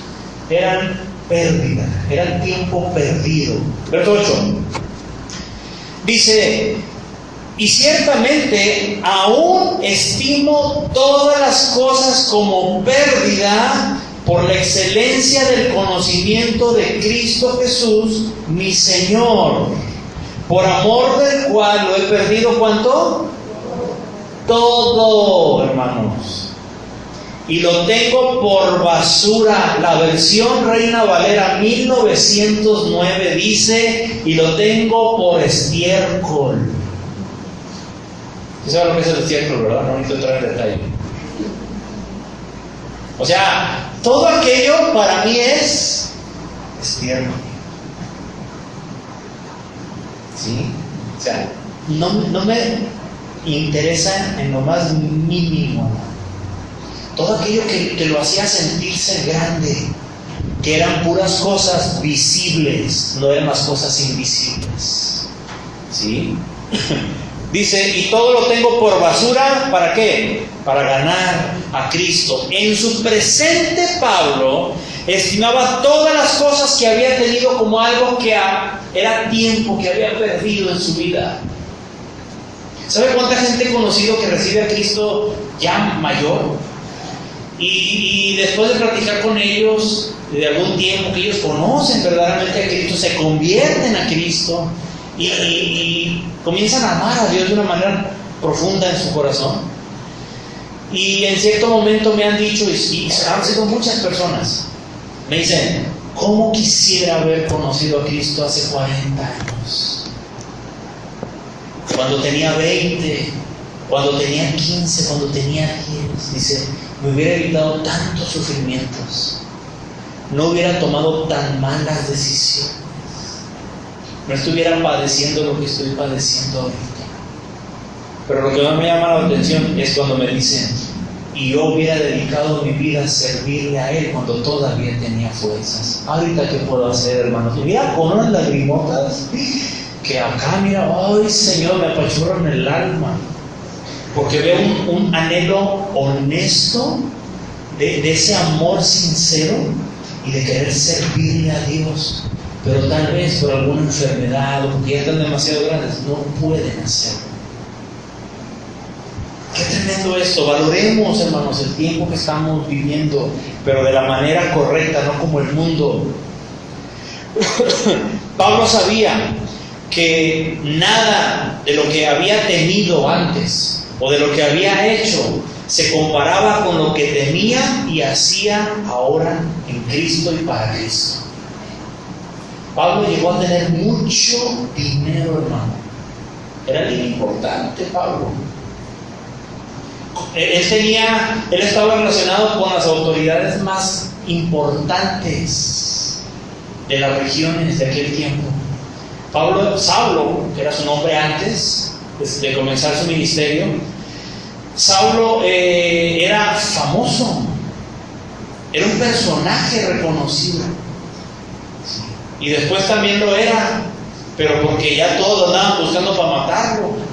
eran pérdida, eran tiempo perdido. Verso 8. Dice, y ciertamente aún estimo todas las cosas como pérdida por la excelencia del conocimiento de Cristo Jesús, mi Señor, por amor del cual lo he perdido, ¿cuánto? Todo, hermanos. Y lo tengo por basura. La versión Reina Valera 1909 dice, y lo tengo por estiércol. ¿Sí saben lo que es el estiércol, verdad? No necesito entrar en detalle. O sea, todo aquello para mí es estiércol. ¿Sí? O sea, no me interesa en lo más mínimo. Todo aquello que lo hacía sentirse grande, que eran puras cosas visibles, no eran las cosas invisibles. ¿Sí? Dice, y todo lo tengo por basura, ¿para qué? Para ganar a Cristo. En su presente, Pablo estimaba todas las cosas que había tenido como algo que era tiempo que había perdido en su vida. ¿Sabe cuánta gente he conocido que recibe a Cristo ya mayor? Y después de platicar con ellos de algún tiempo, que ellos conocen verdaderamente a Cristo, se convierten a Cristo y comienzan a amar a Dios de una manera profunda en su corazón. Y en cierto momento me han dicho, y han sido muchas personas, me dicen, ¿cómo quisiera haber conocido a Cristo hace 40 años? Cuando tenía 20, cuando tenía 15, cuando tenía 10. Dice, me hubiera evitado tantos sufrimientos, no hubiera tomado tan malas decisiones, no estuviera padeciendo lo que estoy padeciendo ahorita. Pero lo que más me llama la atención es cuando me dicen, y yo hubiera dedicado mi vida a servirle a Él cuando todavía tenía fuerzas. Ahorita, ¿qué puedo hacer, hermanos? Mira, con unas lagrimotas que acá, mira, ay Señor, me apachurran el alma, porque veo un anhelo honesto de ese amor sincero y de querer servirle a Dios, pero tal vez por alguna enfermedad o porque ya están demasiado grandes, no pueden hacerlo. Qué tremendo esto. Valoremos, hermanos, el tiempo que estamos viviendo, pero de la manera correcta, no como el mundo. Pablo sabía que nada de lo que había tenido antes o de lo que había hecho se comparaba con lo que tenía y hacía ahora en Cristo y para Cristo. Pablo llegó a tener mucho dinero, hermano. Era bien importante, Pablo. Él estaba relacionado con las autoridades más importantes de las regiones de aquel tiempo. Saulo, que era su nombre antes de comenzar su ministerio, Saulo era famoso, era un personaje reconocido, y después también lo era, pero porque ya todos lo andaban buscando para matarlo.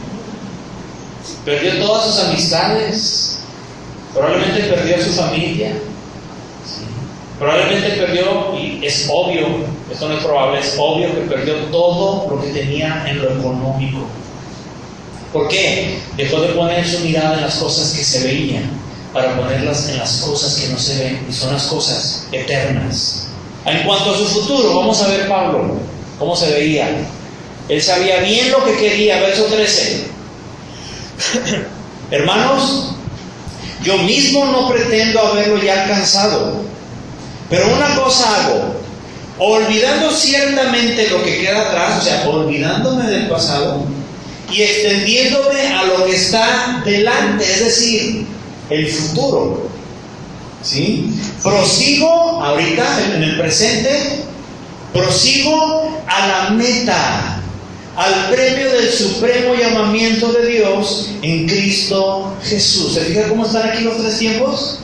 Perdió todas sus amistades, Probablemente perdió a su familia. Probablemente perdió, y es obvio, esto no es probable, es obvio que perdió todo lo que tenía en lo económico. ¿Por qué? Dejó de poner su mirada en las cosas que se veían para ponerlas en las cosas que no se ven, y son las cosas eternas. En cuanto a su futuro, vamos a ver Pablo, cómo se veía. Él sabía bien lo que quería, verso 13. Hermanos, yo mismo no pretendo haberlo ya alcanzado, pero una cosa hago, olvidando ciertamente lo que queda atrás, o sea, olvidándome del pasado y extendiéndome a lo que está delante, es decir, el futuro. ¿Sí? Prosigo ahorita, en el presente, prosigo a la meta, al premio del supremo llamamiento de Dios en Cristo Jesús. ¿Se fija cómo están aquí los tres tiempos?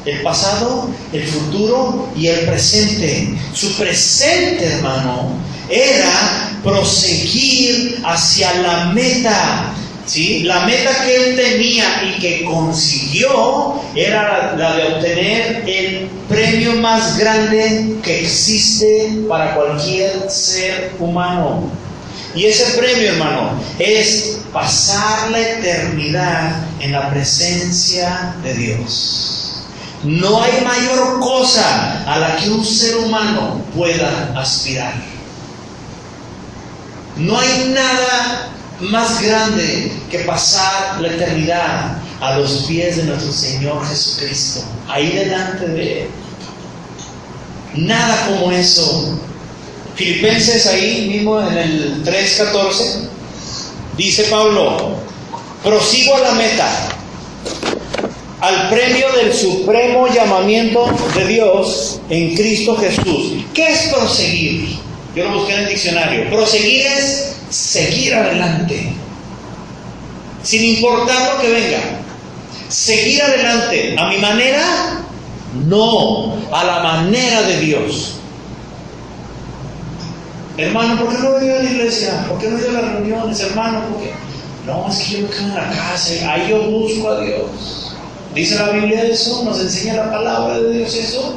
El pasado, el futuro y el presente. Su presente, hermano, era proseguir hacia la meta. ¿Sí? La meta que él tenía y que consiguió era la de obtener el premio más grande que existe para cualquier ser humano. Y ese premio, hermano, es pasar la eternidad en la presencia de Dios. No hay mayor cosa a la que un ser humano pueda aspirar. No hay nada más grande que pasar la eternidad a los pies de nuestro Señor Jesucristo, ahí delante de Él. Nada como eso. Filipenses, ahí mismo en el 3:14, dice Pablo: prosigo a la meta, al premio del supremo llamamiento de Dios en Cristo Jesús. ¿Qué es proseguir? Yo lo busqué en el diccionario. Proseguir es seguir adelante, sin importar lo que venga. Seguir adelante, ¿a mi manera? No, a la manera de Dios. Hermano, ¿por qué no voy a la iglesia? ¿Por qué no voy a las reuniones, hermano? ¿Por qué? No, es que yo me quedo en la casa, ahí yo busco a Dios. ¿Dice la Biblia eso? ¿Nos enseña la palabra de Dios eso?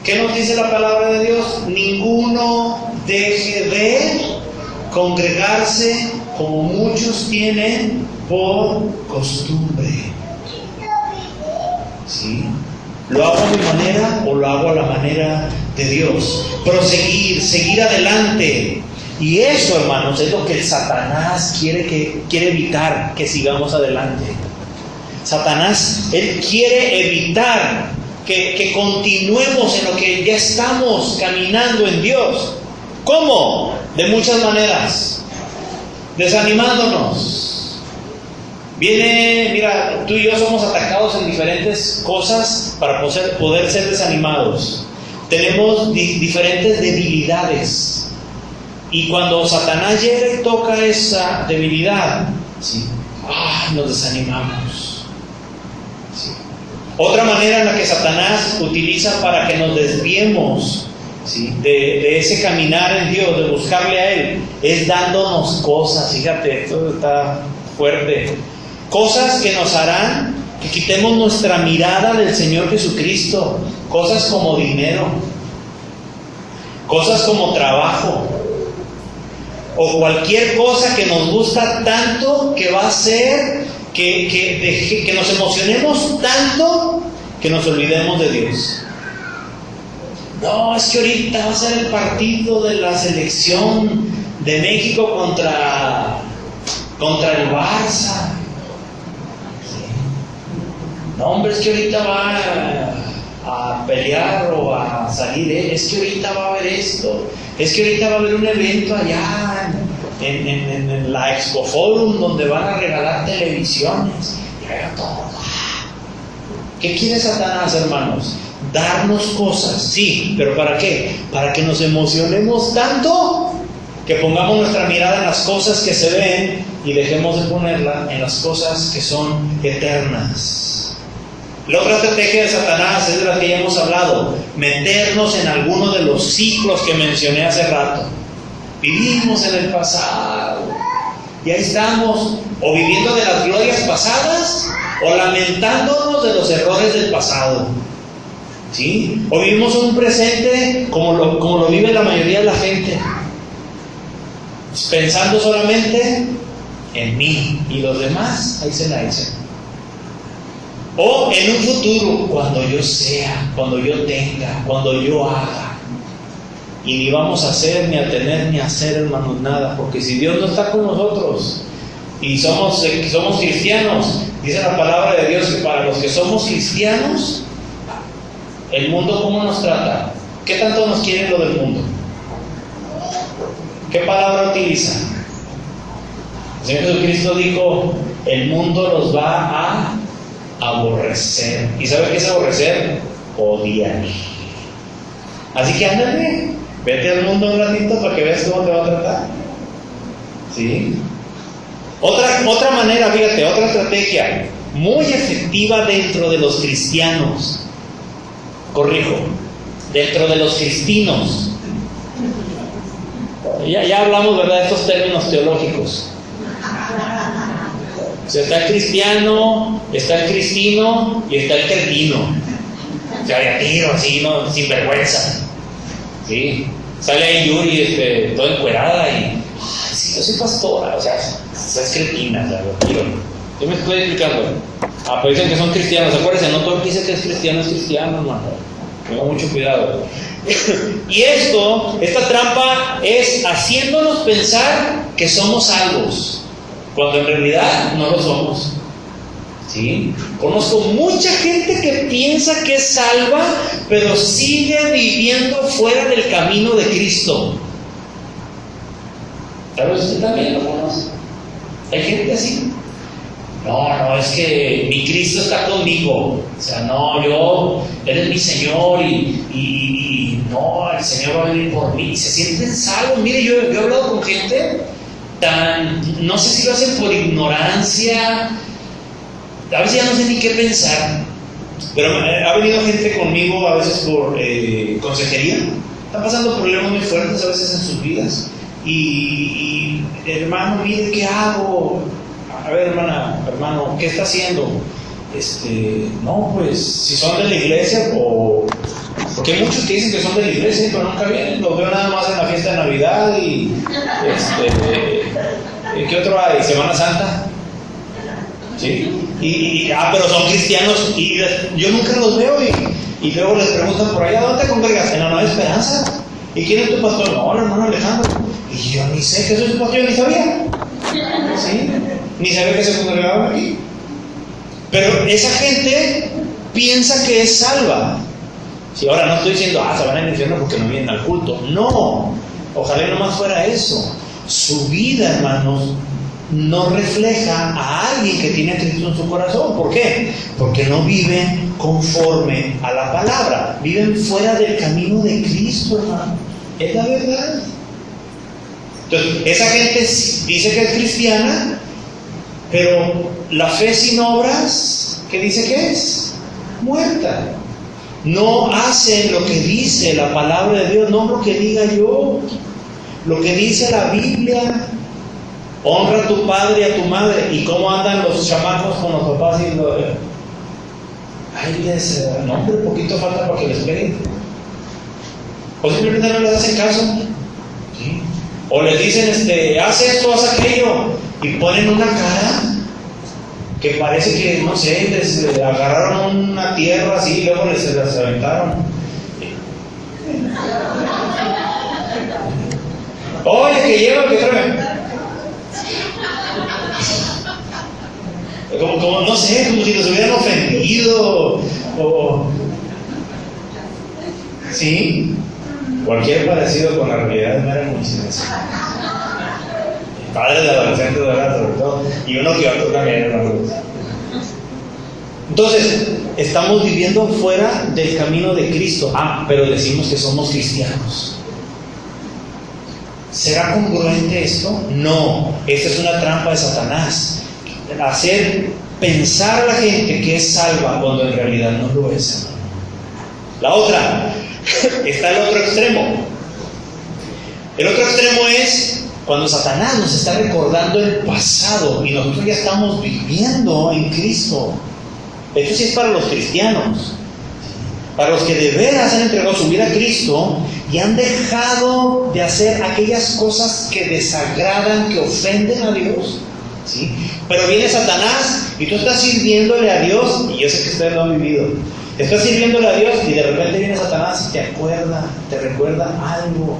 ¿Qué nos dice la palabra de Dios? Ninguno deje de congregarse como muchos tienen por costumbre. ¿Sí? ¿Lo hago a mi manera o lo hago a la manera de Dios? Proseguir, seguir adelante. Y eso, hermanos, es lo que Satanás quiere evitar, que sigamos adelante. Satanás, él quiere evitar que continuemos en lo que ya estamos caminando en Dios. ¿Cómo? De muchas maneras. Desanimándonos. Mira, tú y yo somos atacados en diferentes cosas para poder ser desanimados. Tenemos diferentes debilidades. Y cuando Satanás llega y toca esa debilidad, ¿sí? Nos desanimamos. ¿Sí? Otra manera en la que Satanás utiliza para que nos desviemos, ¿sí?, de ese caminar en Dios, de buscarle a Él, es dándonos cosas. Fíjate, esto está fuerte. Cosas que nos harán que quitemos nuestra mirada del Señor Jesucristo. Cosas como dinero, cosas como trabajo, o cualquier cosa que nos gusta tanto que va a hacer que nos emocionemos tanto que nos olvidemos de Dios. No, es que ahorita va a ser el partido de la selección de México contra el Barça. No, hombre, es que ahorita va a pelear o a salir. Es que ahorita va a haber esto. Es que ahorita va a haber un evento allá en la Expo Forum donde van a regalar televisiones. ¿Qué quiere Satanás, hermanos? Darnos cosas, sí, pero ¿para qué? Para que nos emocionemos tanto que pongamos nuestra mirada en las cosas que se ven y dejemos de ponerla en las cosas que son eternas. La otra estrategia de Satanás es de la que ya hemos hablado: meternos en alguno de los ciclos que mencioné hace rato. Vivimos en el pasado y ahí estamos, o viviendo de las glorias pasadas o lamentándonos de los errores del pasado, ¿sí? O vivimos un presente como lo vive la mayoría de la gente, pensando solamente en mí y los demás, ahí se la echan. O en un futuro, cuando yo sea, cuando yo tenga, cuando yo haga. Y ni vamos a hacer, ni a tener, ni a hacer, hermanos, nada. Porque si Dios no está con nosotros y somos cristianos, dice la palabra de Dios que para los que somos cristianos, el mundo ¿cómo nos trata? ¿Qué tanto nos quiere lo del mundo? ¿Qué palabra utiliza? El Señor Jesucristo dijo, el mundo los va a aborrecer. ¿Y sabe qué es aborrecer? Odiar. Así que ándale, vete al mundo un ratito para que veas cómo te va a tratar. ¿Sí? Otra manera, fíjate, otra estrategia muy efectiva dentro de los cristianos. Corrijo, dentro de los cristinos. Ya hablamos, ¿verdad?, de estos términos teológicos. O sea, está el cristiano, está el cristino y está el cretino. O sea, de tiro, así, ¿no? Sin vergüenza. ¿Sí? Sale ahí Yuri, toda encuerada y... Ay, sí, yo soy pastora, o sea, es cretina, o sea, lo tiro. Yo me estoy explicando. Pero dicen que son cristianos, acuérdense, no todo el que dice que es cristiano, hermano. Tenga mucho cuidado. Y esta trampa es haciéndonos pensar que somos salvos, cuando en realidad no lo somos. ¿Sí? Conozco mucha gente que piensa que es salva, pero sigue viviendo fuera del camino de Cristo. Tal vez usted también lo conoce. Hay gente así. No, es que mi Cristo está conmigo. O sea, no, Él es mi Señor y no, el Señor va a venir por mí. Y se sienten salvos. Mire, yo he hablado con gente no sé si lo hacen por ignorancia, a veces ya no sé ni qué pensar, pero ha venido gente conmigo a veces por consejería. Están pasando problemas muy fuertes a veces en sus vidas y hermano, mire, ¿qué hago? A ver, hermano, ¿qué está haciendo? No, pues, si son de la iglesia, porque hay muchos que dicen que son de la iglesia, pero nunca vienen, los veo nada más en la fiesta de Navidad y, ¿qué otro hay? Semana Santa, ¿sí? Pero son cristianos y yo nunca los veo y luego les preguntan por allá, ¿dónde te congregas? En la Nueva Esperanza. ¿Y quién es tu pastor? No, el hermano Alejandro. Y yo ni sé que soy su pastor, yo ni sabía. ¿Sí? Ni sabía que se congregaban aquí. Pero esa gente piensa que es salva. Si ahora no estoy diciendo, se van al infierno porque no vienen al culto. No, ojalá no más fuera eso. Su vida, hermanos, no refleja a alguien que tiene a Cristo en su corazón. ¿Por qué? Porque no viven conforme a la palabra. Viven fuera del camino de Cristo, hermano. Es la verdad. Entonces, esa gente dice que es cristiana, pero la fe sin obras, ¿qué dice que es? Muerta. No hacen lo que dice la palabra de Dios, no lo que diga yo, lo que dice la Biblia. Honra a tu padre y a tu madre. ¿Y cómo andan los chamacos con los papás? Hombre, poquito falta para que les peguen. O simplemente no les hacen caso. ¿Sí? O les dicen, haz esto, haz aquello, y ponen una cara que parece que, no sé, les agarraron una tierra así y luego les las aventaron. Oye, que lleva, que trae. Como no sé, como si los hubieran ofendido ¿sí? Cualquier parecido con la realidad es mera coincidencia. Padres de adolescentes, ¿verdad? Sobre todo, y uno que otro también, hermano. Entonces, estamos viviendo fuera del camino de Cristo. Pero decimos que somos cristianos. ¿Será congruente esto? No, esta es una trampa de Satanás. Hacer pensar a la gente que es salva cuando en realidad no lo es, hermano. La otra, está el otro extremo. El otro extremo es Cuando Satanás nos está recordando el pasado y nosotros ya estamos viviendo en Cristo. Esto sí es para los cristianos, para los que de veras han entregado su vida a Cristo y han dejado de hacer aquellas cosas que desagradan, que ofenden a Dios, ¿sí? Pero viene Satanás y tú estás sirviéndole a Dios, y yo sé que ustedes lo han vivido. Estás sirviéndole a Dios y de repente viene Satanás y te recuerda algo.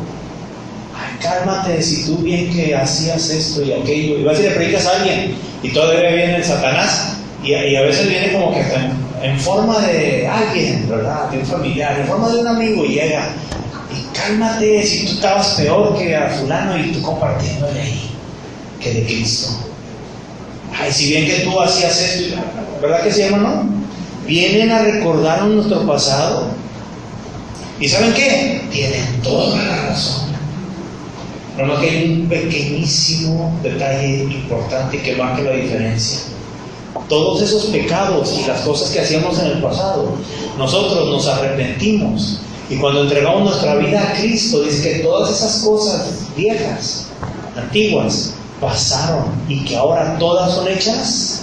Ay, cálmate, si tú bien que hacías esto y aquello, y vas y le predicas a alguien y todavía viene el Satanás y a veces viene como que en forma de alguien, ¿verdad? De un familiar, en forma de un amigo, y llega y cálmate, si tú estabas peor que a fulano y tú compartiéndole ahí que de Cristo. Ay, si bien que tú hacías esto, ¿verdad que sí, hermano? Vienen a recordarnos nuestro pasado. ¿Y saben qué? Tienen toda la razón. Pero que hay un pequeñísimo detalle importante que marca la diferencia. Todos esos pecados y las cosas que hacíamos en el pasado, nosotros nos arrepentimos. Y cuando entregamos nuestra vida a Cristo, dice que todas esas cosas viejas, antiguas, pasaron y que ahora todas son hechas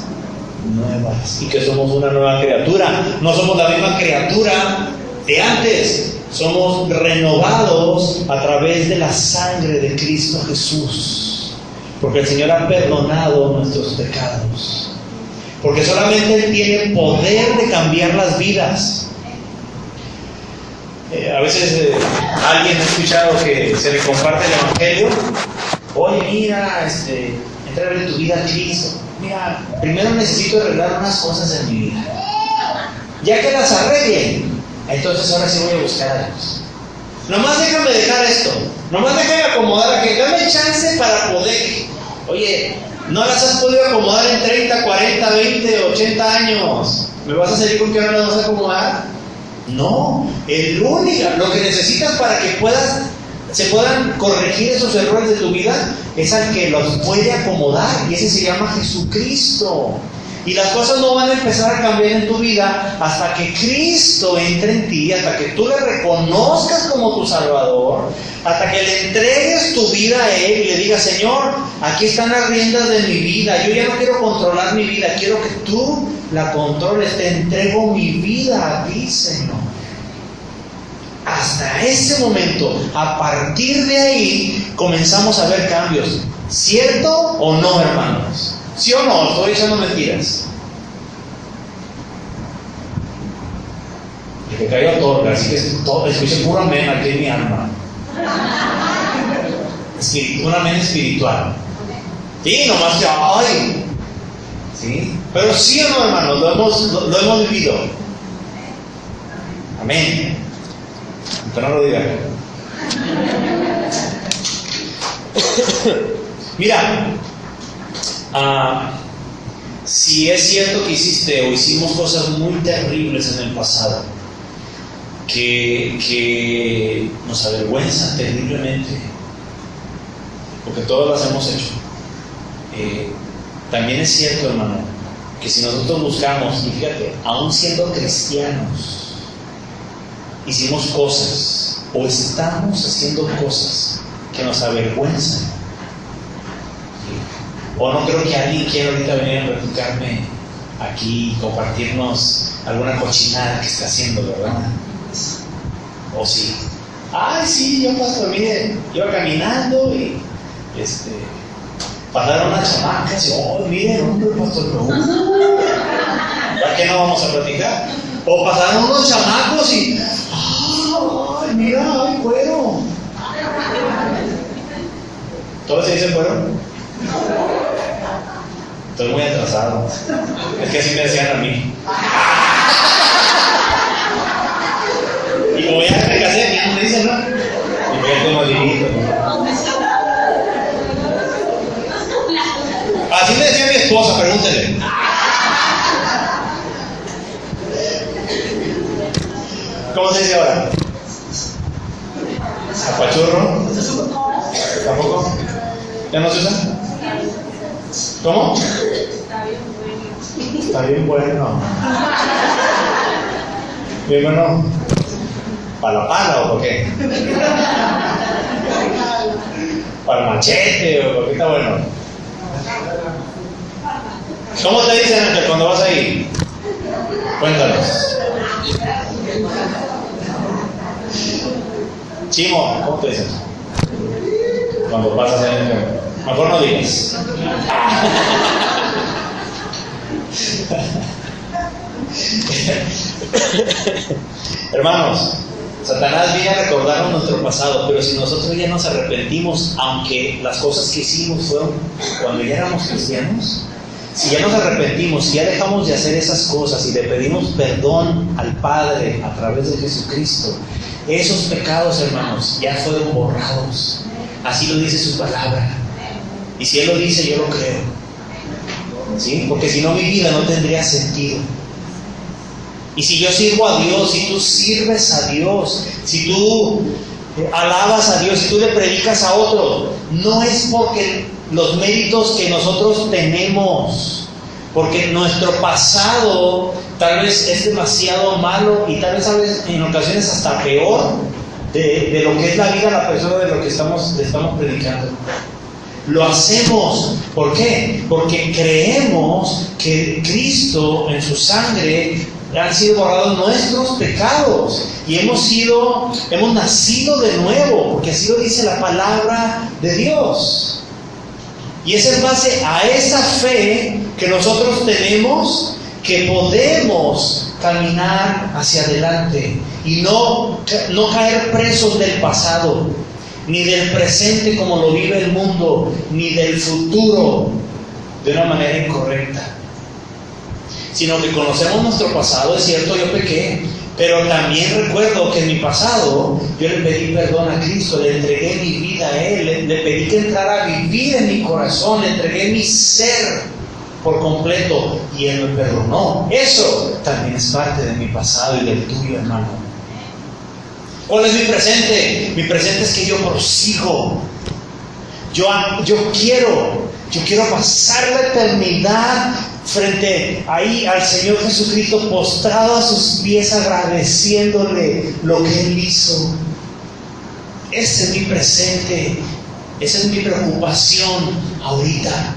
nuevas y que somos una nueva criatura. No somos la misma criatura de antes, somos renovados a través de la sangre de Cristo Jesús, porque el Señor ha perdonado nuestros pecados, porque solamente Él tiene poder de cambiar las vidas. A veces alguien ha escuchado que se le comparte el Evangelio. Oye, mira, entrarle tu vida a Cristo. Mira, primero necesito arreglar unas cosas en mi vida. Ya que las arregle, entonces ahora sí voy a buscar a Dios. Nomás déjame dejar esto. Nomás déjame acomodar aquí. Dame chance para poder. Oye, no las has podido acomodar en 30, 40, 20, 80 años. ¿Me vas a salir con que ahora las vas a acomodar? No. Lo que necesitas para que se puedan corregir esos errores de tu vida es al que los puede acomodar, y ese se llama Jesucristo. Y las cosas no van a empezar a cambiar en tu vida hasta que Cristo entre en ti, hasta que tú le reconozcas como tu Salvador, hasta que le entregues tu vida a Él y le digas: Señor, aquí están las riendas de mi vida, yo ya no quiero controlar mi vida, quiero que tú la controles, te entrego mi vida a ti, Señor. Hasta ese momento, a partir de ahí, comenzamos a ver cambios. ¿Cierto o no, hermanos? ¿Sí o no? Estoy echando mentiras. Y que caiga todo, así que escuche puro amén aquí en mi alma. Un amén espiritual. Sí, nomás que ay. ¿Sí? Pero sí o no, hermanos, lo hemos vivido. Amén. Pero no lo diga. Mira, si es cierto que hiciste o hicimos cosas muy terribles en el pasado, que nos avergüenzan terriblemente, porque todos las hemos hecho, también es cierto, hermano, que si nosotros buscamos, y fíjate, aún siendo cristianos, hicimos cosas o estamos haciendo cosas que nos avergüenzan, o no creo que alguien quiera ahorita venir a platicarme aquí y compartirnos alguna cochinada que está haciendo, ¿verdad? O sí. Ay, sí, yo pastor, mire, iba caminando y pasaron unas chamacas y mire, hombre, pastor, no. ¿Para qué no vamos a platicar? O pasaron unos chamacos y ay, mira, ay, cuero. ¿Todo se dice cuero? Estoy muy atrasado. Es que así me decían a mí. Y como ya me casé, ya me dicen, ¿no? Y me como viejito, ¿no? Así me decía mi esposa, pregúntele. ¿Cómo se dice ahora? ¿Apachurro? ¿Tampoco? ¿Ya no se usa? ¿Cómo? Está bien bueno. Bien bueno. ¿Para la pala o por qué? para el machete o qué está bueno. ¿Cómo te dicen Ángel cuando vas ahí? Cuéntanos. Chimo, ¿cómo te dicen? Cuando pasas en el... Mejor no digas. Hermanos, Satanás viene a recordarnos nuestro pasado, pero si nosotros ya nos arrepentimos, aunque las cosas que hicimos fueron cuando ya éramos cristianos, si ya nos arrepentimos, si ya dejamos de hacer esas cosas y le pedimos perdón al Padre a través de Jesucristo, esos pecados, hermanos, ya fueron borrados. Así lo dice su palabra. Y si Él lo dice, yo lo creo. ¿Sí? Porque si no, mi vida no tendría sentido. Y si yo sirvo a Dios, si tú sirves a Dios, si tú alabas a Dios, si tú le predicas a otro, no es porque los méritos que nosotros tenemos, porque nuestro pasado tal vez es demasiado malo y tal vez en ocasiones hasta peor de lo que es la vida de la persona de lo que le estamos predicando. Lo hacemos, ¿por qué? Porque creemos que Cristo en su sangre han sido borrados nuestros pecados y hemos nacido de nuevo, porque así lo dice la palabra de Dios. Y es en base a esa fe que nosotros tenemos que podemos caminar hacia adelante y no caer presos del pasado, ni del presente como lo vive el mundo, ni del futuro de una manera incorrecta, sino que conocemos nuestro pasado. Es cierto, yo pequé, pero también recuerdo que en mi pasado yo le pedí perdón a Cristo, le entregué mi vida a Él, le pedí que entrara a vivir en mi corazón, le entregué mi ser por completo y Él me perdonó. Eso también es parte de mi pasado y del tuyo, hermano. ¿Cuál es mi presente? Mi presente es que yo prosigo. Yo quiero pasar la eternidad frente ahí al Señor Jesucristo, postrado a sus pies, agradeciéndole lo que Él hizo. Ese es mi presente, esa es mi preocupación ahorita.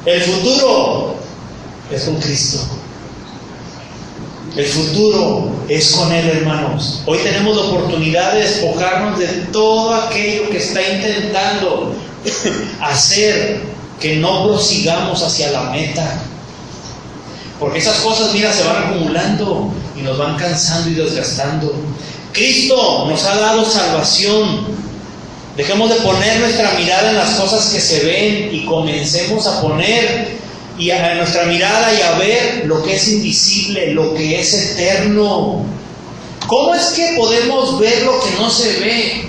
El futuro es con Cristo. El futuro es con Él, hermanos. Hoy tenemos la oportunidad de despojarnos de todo aquello que está intentando hacer que no prosigamos hacia la meta. Porque esas cosas, mira, se van acumulando y nos van cansando y desgastando. Cristo nos ha dado salvación. Dejemos de poner nuestra mirada en las cosas que se ven y comencemos a poner nuestra mirada y a ver lo que es invisible, lo que es eterno. ¿Cómo es que podemos ver lo que no se ve?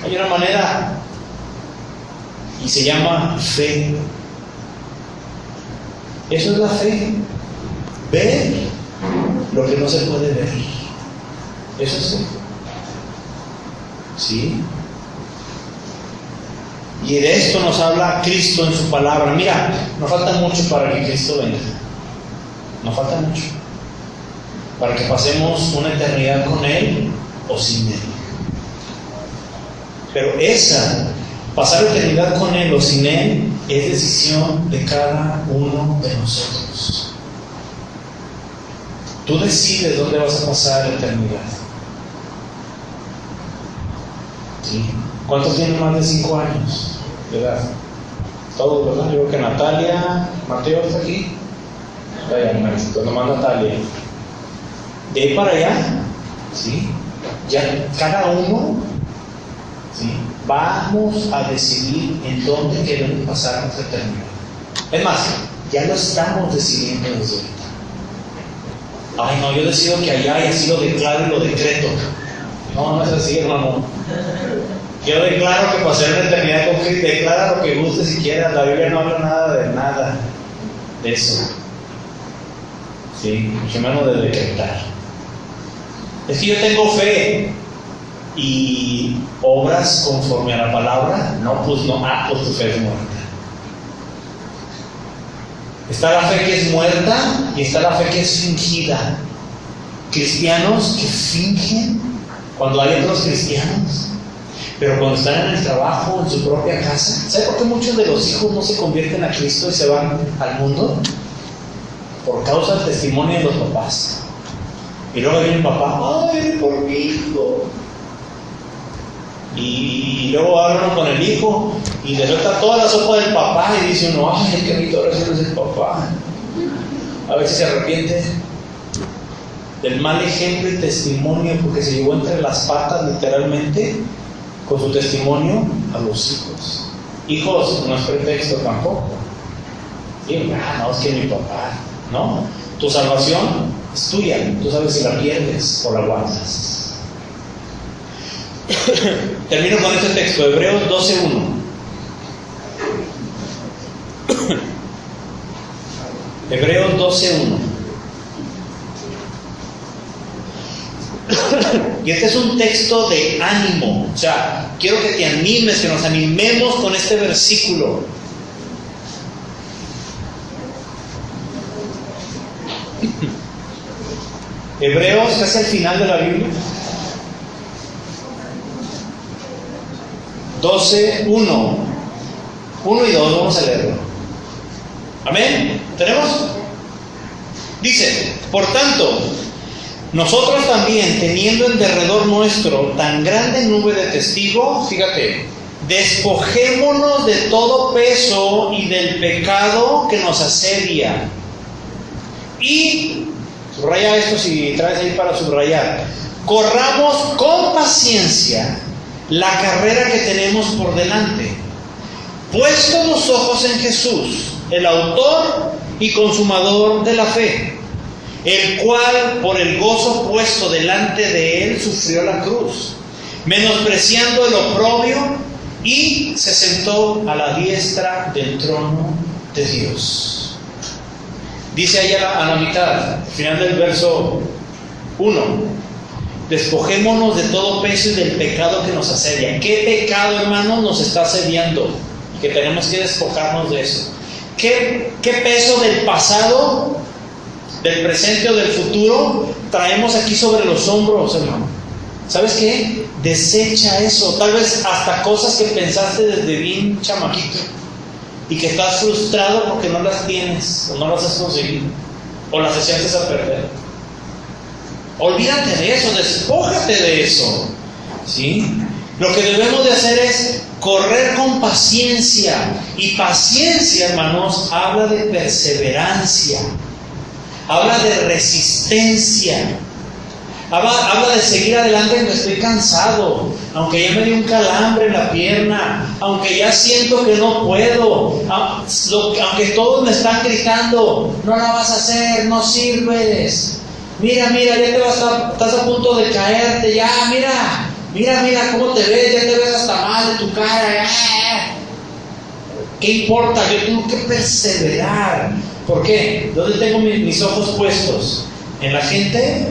Hay una manera y se llama fe. Eso es la fe. Ver lo que no se puede ver. Eso es fe. ¿Sí? Y de esto nos habla Cristo en su palabra. Mira, nos falta mucho para que Cristo venga. Nos falta mucho para que pasemos una eternidad con Él o sin Él. Pero pasar la eternidad con Él o sin Él, es decisión de cada uno de nosotros. Tú decides dónde vas a pasar la eternidad. ¿Sí? ¿Cuántos tienen más de 5 años de edad? Todos, ¿verdad? Yo creo que Natalia, Mateo está aquí. Nomás Natalia. De ahí para allá, ¿sí? Ya cada uno, ¿sí? Vamos a decidir en dónde queremos pasar nuestra eternidad. Es más, ya lo estamos decidiendo desde ahorita. Ay, no, yo decido que allá y así lo declaro y lo decreto. No es así, hermano. Yo declaro que pasé una eternidad con Cristo. Declara lo que guste si quieras. La Biblia no habla nada de eso. Sí, mucho menos de decretar. Es que yo tengo fe y obras conforme a la palabra. No, pues no. Pues tu fe es muerta. Está la fe que es muerta y está la fe que es fingida. Cristianos que fingen cuando hay otros cristianos. Pero cuando están en el trabajo, en su propia casa, ¿sabe por qué muchos de los hijos no se convierten a Cristo y se van al mundo? Por causa del testimonio de los papás. Y luego viene el papá, ¡ay, por mi hijo! Y luego hablan con el hijo y le suelta toda la sopa del papá y dice uno, ¡ay, qué bonito oración es el papá! A ver si se arrepiente del mal ejemplo y testimonio, porque se llevó entre las patas literalmente con su testimonio a los hijos. Hijos, no es pretexto tampoco. Sí, no, es que mi papá, no. Tu salvación es tuya, tú sabes si la pierdes o la guardas. Termino con este texto, Hebreos 12:1. Hebreos 12:1. Y este es un texto de ánimo. O sea, quiero que te animes, que nos animemos con este versículo. Hebreos, casi al final de la Biblia. 12:1. 1 y 2, vamos a leerlo. Amén. ¿Tenemos? Dice, por tanto, nosotros también, teniendo en derredor nuestro tan grande nube de testigos, fíjate, despojémonos de todo peso y del pecado que nos asedia. Y, subraya esto si traes ahí para subrayar, corramos con paciencia la carrera que tenemos por delante, puestos los ojos en Jesús, el autor y consumador de la fe, el cual por el gozo puesto delante de él sufrió la cruz, menospreciando el oprobio, y se sentó a la diestra del trono de Dios. Dice ahí a la mitad, al final del verso 1, despojémonos de todo peso y del pecado que nos asedia. ¿Qué pecado, hermanos, nos está asediando? Que tenemos que despojarnos de eso. ¿Qué peso del pasado, del presente o del futuro traemos aquí sobre los hombros, hermano? ¿Sabes qué? Desecha eso. Tal vez hasta cosas que pensaste desde bien chamaquito y que estás frustrado porque no las tienes o no las has conseguido o las echaste a perder. Olvídate de eso, despójate de eso, ¿sí? Lo que debemos de hacer es correr con paciencia. Y paciencia, hermanos, habla de perseverancia, habla de resistencia, habla de seguir adelante aunque estoy cansado, aunque ya me dio un calambre en la pierna, aunque ya siento que no puedo, aunque todos me están gritando, no la vas a hacer, no sirves. Mira, ya estás a punto de caerte, ya, mira cómo te ves, ya te ves hasta mal de tu cara. ¿Qué importa? Yo tengo que perseverar. ¿Por qué? ¿Dónde tengo mis ojos puestos? ¿En la gente?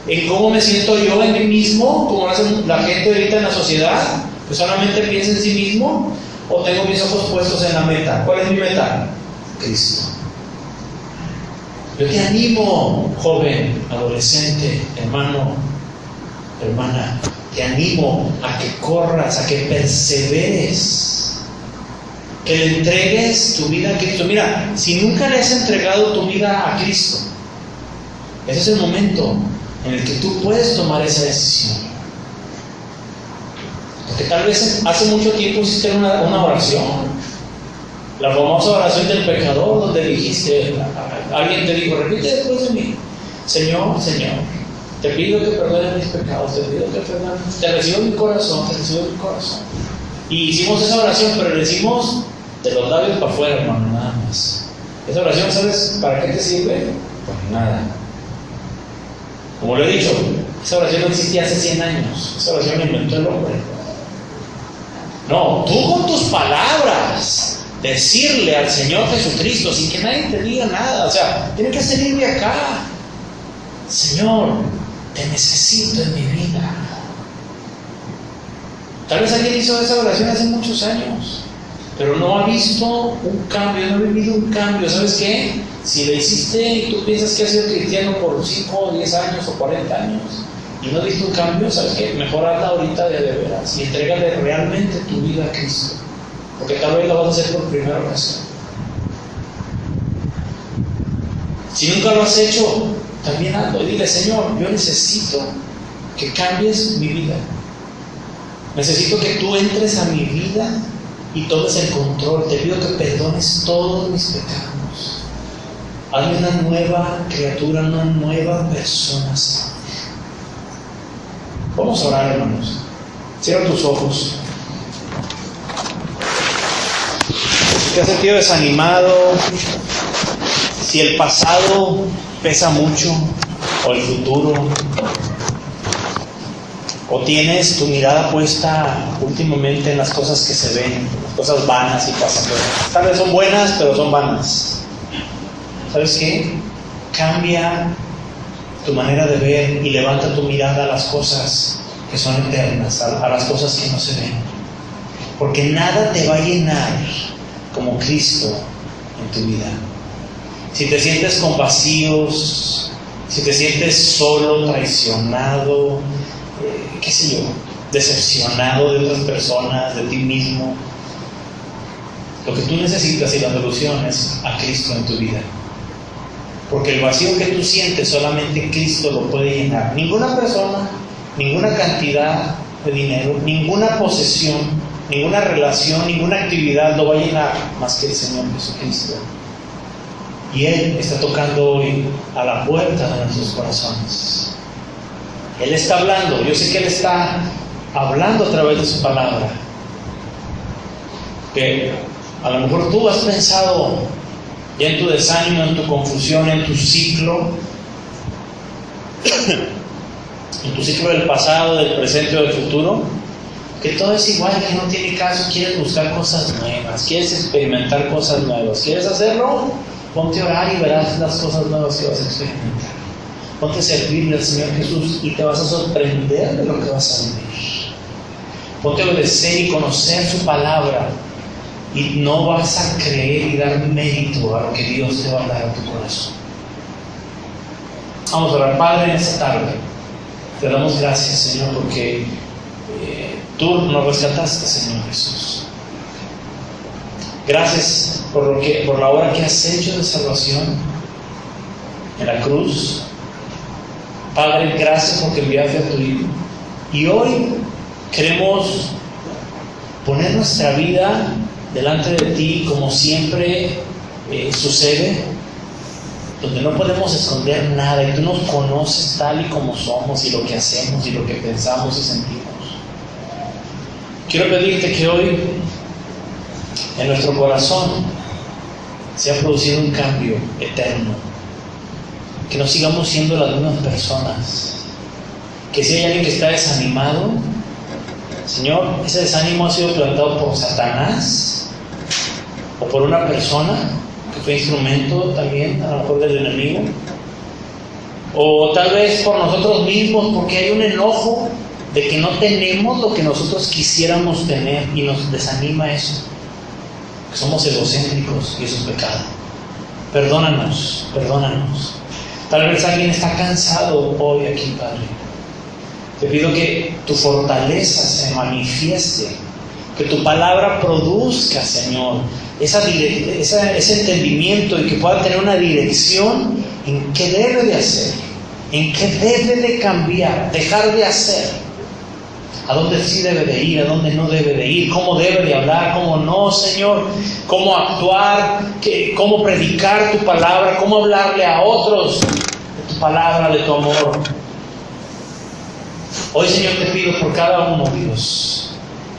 ¿En cómo me siento yo en mí mismo? ¿Como hace la gente ahorita en la sociedad? ¿Que solamente piensa en sí mismo? ¿O tengo mis ojos puestos en la meta? ¿Cuál es mi meta? Cristo. Yo te animo, joven, adolescente, hermano, hermana, te animo a que corras, a que perseveres, que le entregues tu vida a Cristo. Mira, si nunca le has entregado tu vida a Cristo, ese es el momento en el que tú puedes tomar esa decisión. Porque tal vez hace mucho tiempo hiciste una oración, la famosa oración del pecador, donde dijiste, alguien te dijo, repite después de mí, Señor, te pido que perdones mis pecados, te pido que perdones, te recibo en mi corazón, Y hicimos esa oración, pero la hicimos de los labios para afuera, hermano, nada más. Esa oración, ¿sabes para qué te sirve? Pues nada. Como lo he dicho, esa oración no existía hace 100 años, esa oración la inventó el hombre. No, tú con tus palabras decirle al Señor Jesucristo sin que nadie te diga nada, o sea, tiene que salir de acá. Señor, te necesito en mi vida. Tal vez alguien hizo esa oración hace muchos años, pero no ha visto un cambio, no ha vivido un cambio. ¿Sabes qué? Si le hiciste y tú piensas que has sido cristiano por 5 o 10 años o 40 años, y no has visto un cambio, ¿sabes qué? Mejor hazla ahorita de veras y entrégale realmente tu vida a Cristo, porque tal vez lo vas a hacer por primera ocasión. Si nunca lo has hecho, también hazlo y dile: Señor, yo necesito que cambies mi vida. Necesito que tú entres a mi vida y tomes el control. Te pido que perdones todos mis pecados. Hazme una nueva criatura, una nueva persona, Señor. Vamos a orar, hermanos. Cierra tus ojos. Si te has sentido desanimado, si el pasado pesa mucho, o el futuro, o tienes tu mirada puesta últimamente en las cosas que se ven, las cosas vanas y pasajeras. Tal vez son buenas, pero son vanas. ¿Sabes qué? Cambia tu manera de ver y levanta tu mirada a las cosas que son eternas, a las cosas que no se ven. Porque nada te va a llenar como Cristo en tu vida. Si te sientes con vacíos, si te sientes solo, traicionado, qué sé yo, decepcionado de otras personas, de ti mismo, lo que tú necesitas y la solución es a Cristo en tu vida. Porque el vacío que tú sientes solamente Cristo lo puede llenar. Ninguna persona, ninguna cantidad de dinero, ninguna posesión, ninguna relación, ninguna actividad lo va a llenar más que el Señor Jesucristo. Y Él está tocando hoy a la puerta de nuestros corazones. Él está hablando. Yo sé que Él está hablando a través de su palabra. Que a lo mejor tú has pensado ya en tu desánimo, en tu confusión, en tu ciclo, en tu ciclo del pasado, del presente o del futuro, que todo es igual, que no tiene caso. Quieres buscar cosas nuevas, quieres experimentar cosas nuevas. ¿Quieres hacerlo? Ponte a orar y verás las cosas nuevas que vas a experimentar. Ponte a servirle al Señor Jesús y te vas a sorprender de lo que vas a vivir. Ponte a obedecer y conocer su palabra, y no vas a creer y dar mérito a lo que Dios te va a dar a tu corazón. Vamos a orar. Padre, en esta tarde te damos gracias, Señor, porque tú nos rescataste, Señor Jesús. Gracias por la obra que has hecho de salvación en la cruz. Padre, gracias porque enviaste a tu Hijo. Y hoy queremos poner nuestra vida delante de ti, como siempre sucede, donde no podemos esconder nada y tú nos conoces tal y como somos y lo que hacemos y lo que pensamos y sentimos. Quiero pedirte que hoy en nuestro corazón se ha producido un cambio eterno, que no sigamos siendo las mismas personas, que si hay alguien que está desanimado, Señor, ese desánimo ha sido plantado por Satanás o por una persona que fue instrumento también a lo mejor del enemigo, o tal vez por nosotros mismos, porque hay un enojo de que no tenemos lo que nosotros quisiéramos tener y nos desanima eso, que somos egocéntricos y eso es pecado. Perdónanos. Tal vez alguien está cansado hoy aquí, Padre. Te pido que tu fortaleza se manifieste, que tu palabra produzca, Señor, ese entendimiento, y que pueda tener una dirección en qué debe de hacer, en qué debe de cambiar, dejar de hacer, a dónde sí debe de ir, a dónde no debe de ir, cómo debe de hablar, cómo no, Señor, cómo actuar, cómo predicar tu palabra, cómo hablarle a otros de tu palabra, de tu amor. Hoy, Señor, te pido por cada uno, Dios,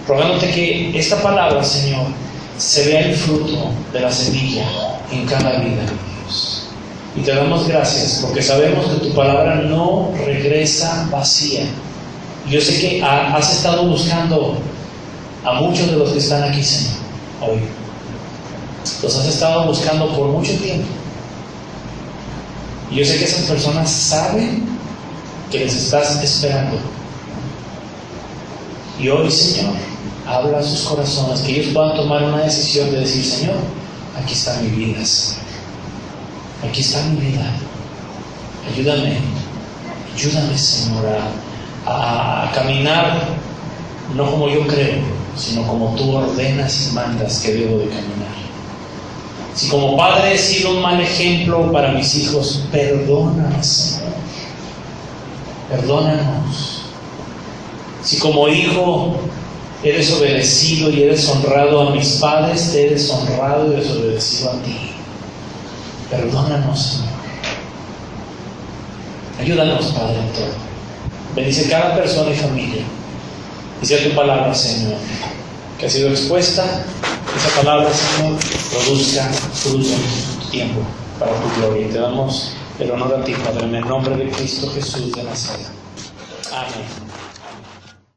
rogándote que esta palabra, Señor, se vea el fruto de la semilla en cada vida, Dios. Y te damos gracias porque sabemos que tu palabra no regresa vacía. Yo sé que has estado buscando a muchos de los que están aquí, Señor, hoy. Los has estado buscando por mucho tiempo. Y yo sé que esas personas saben que les estás esperando. Y hoy, Señor, habla a sus corazones, que ellos puedan tomar una decisión de decir: Señor, aquí está mi vida, Señor. Aquí está mi vida. Ayúdame, Señor, a caminar no como yo creo, sino como tú ordenas y mandas que debo de caminar. Si como padre he sido un mal ejemplo para mis hijos, perdónanos, Señor. Perdónanos. Si como hijo he desobedecido y he deshonrado a mis padres, te he deshonrado y desobedecido a ti. Perdónanos, Señor. Ayúdanos, Padre, en todo. Bendice cada persona y familia. Y sea tu palabra, Señor, que ha sido expuesta, esa palabra, Señor, produzca fruto en tu tiempo para tu gloria. Y te damos el honor a ti, Padre, en el nombre de Cristo Jesús de Nazaret. Amén.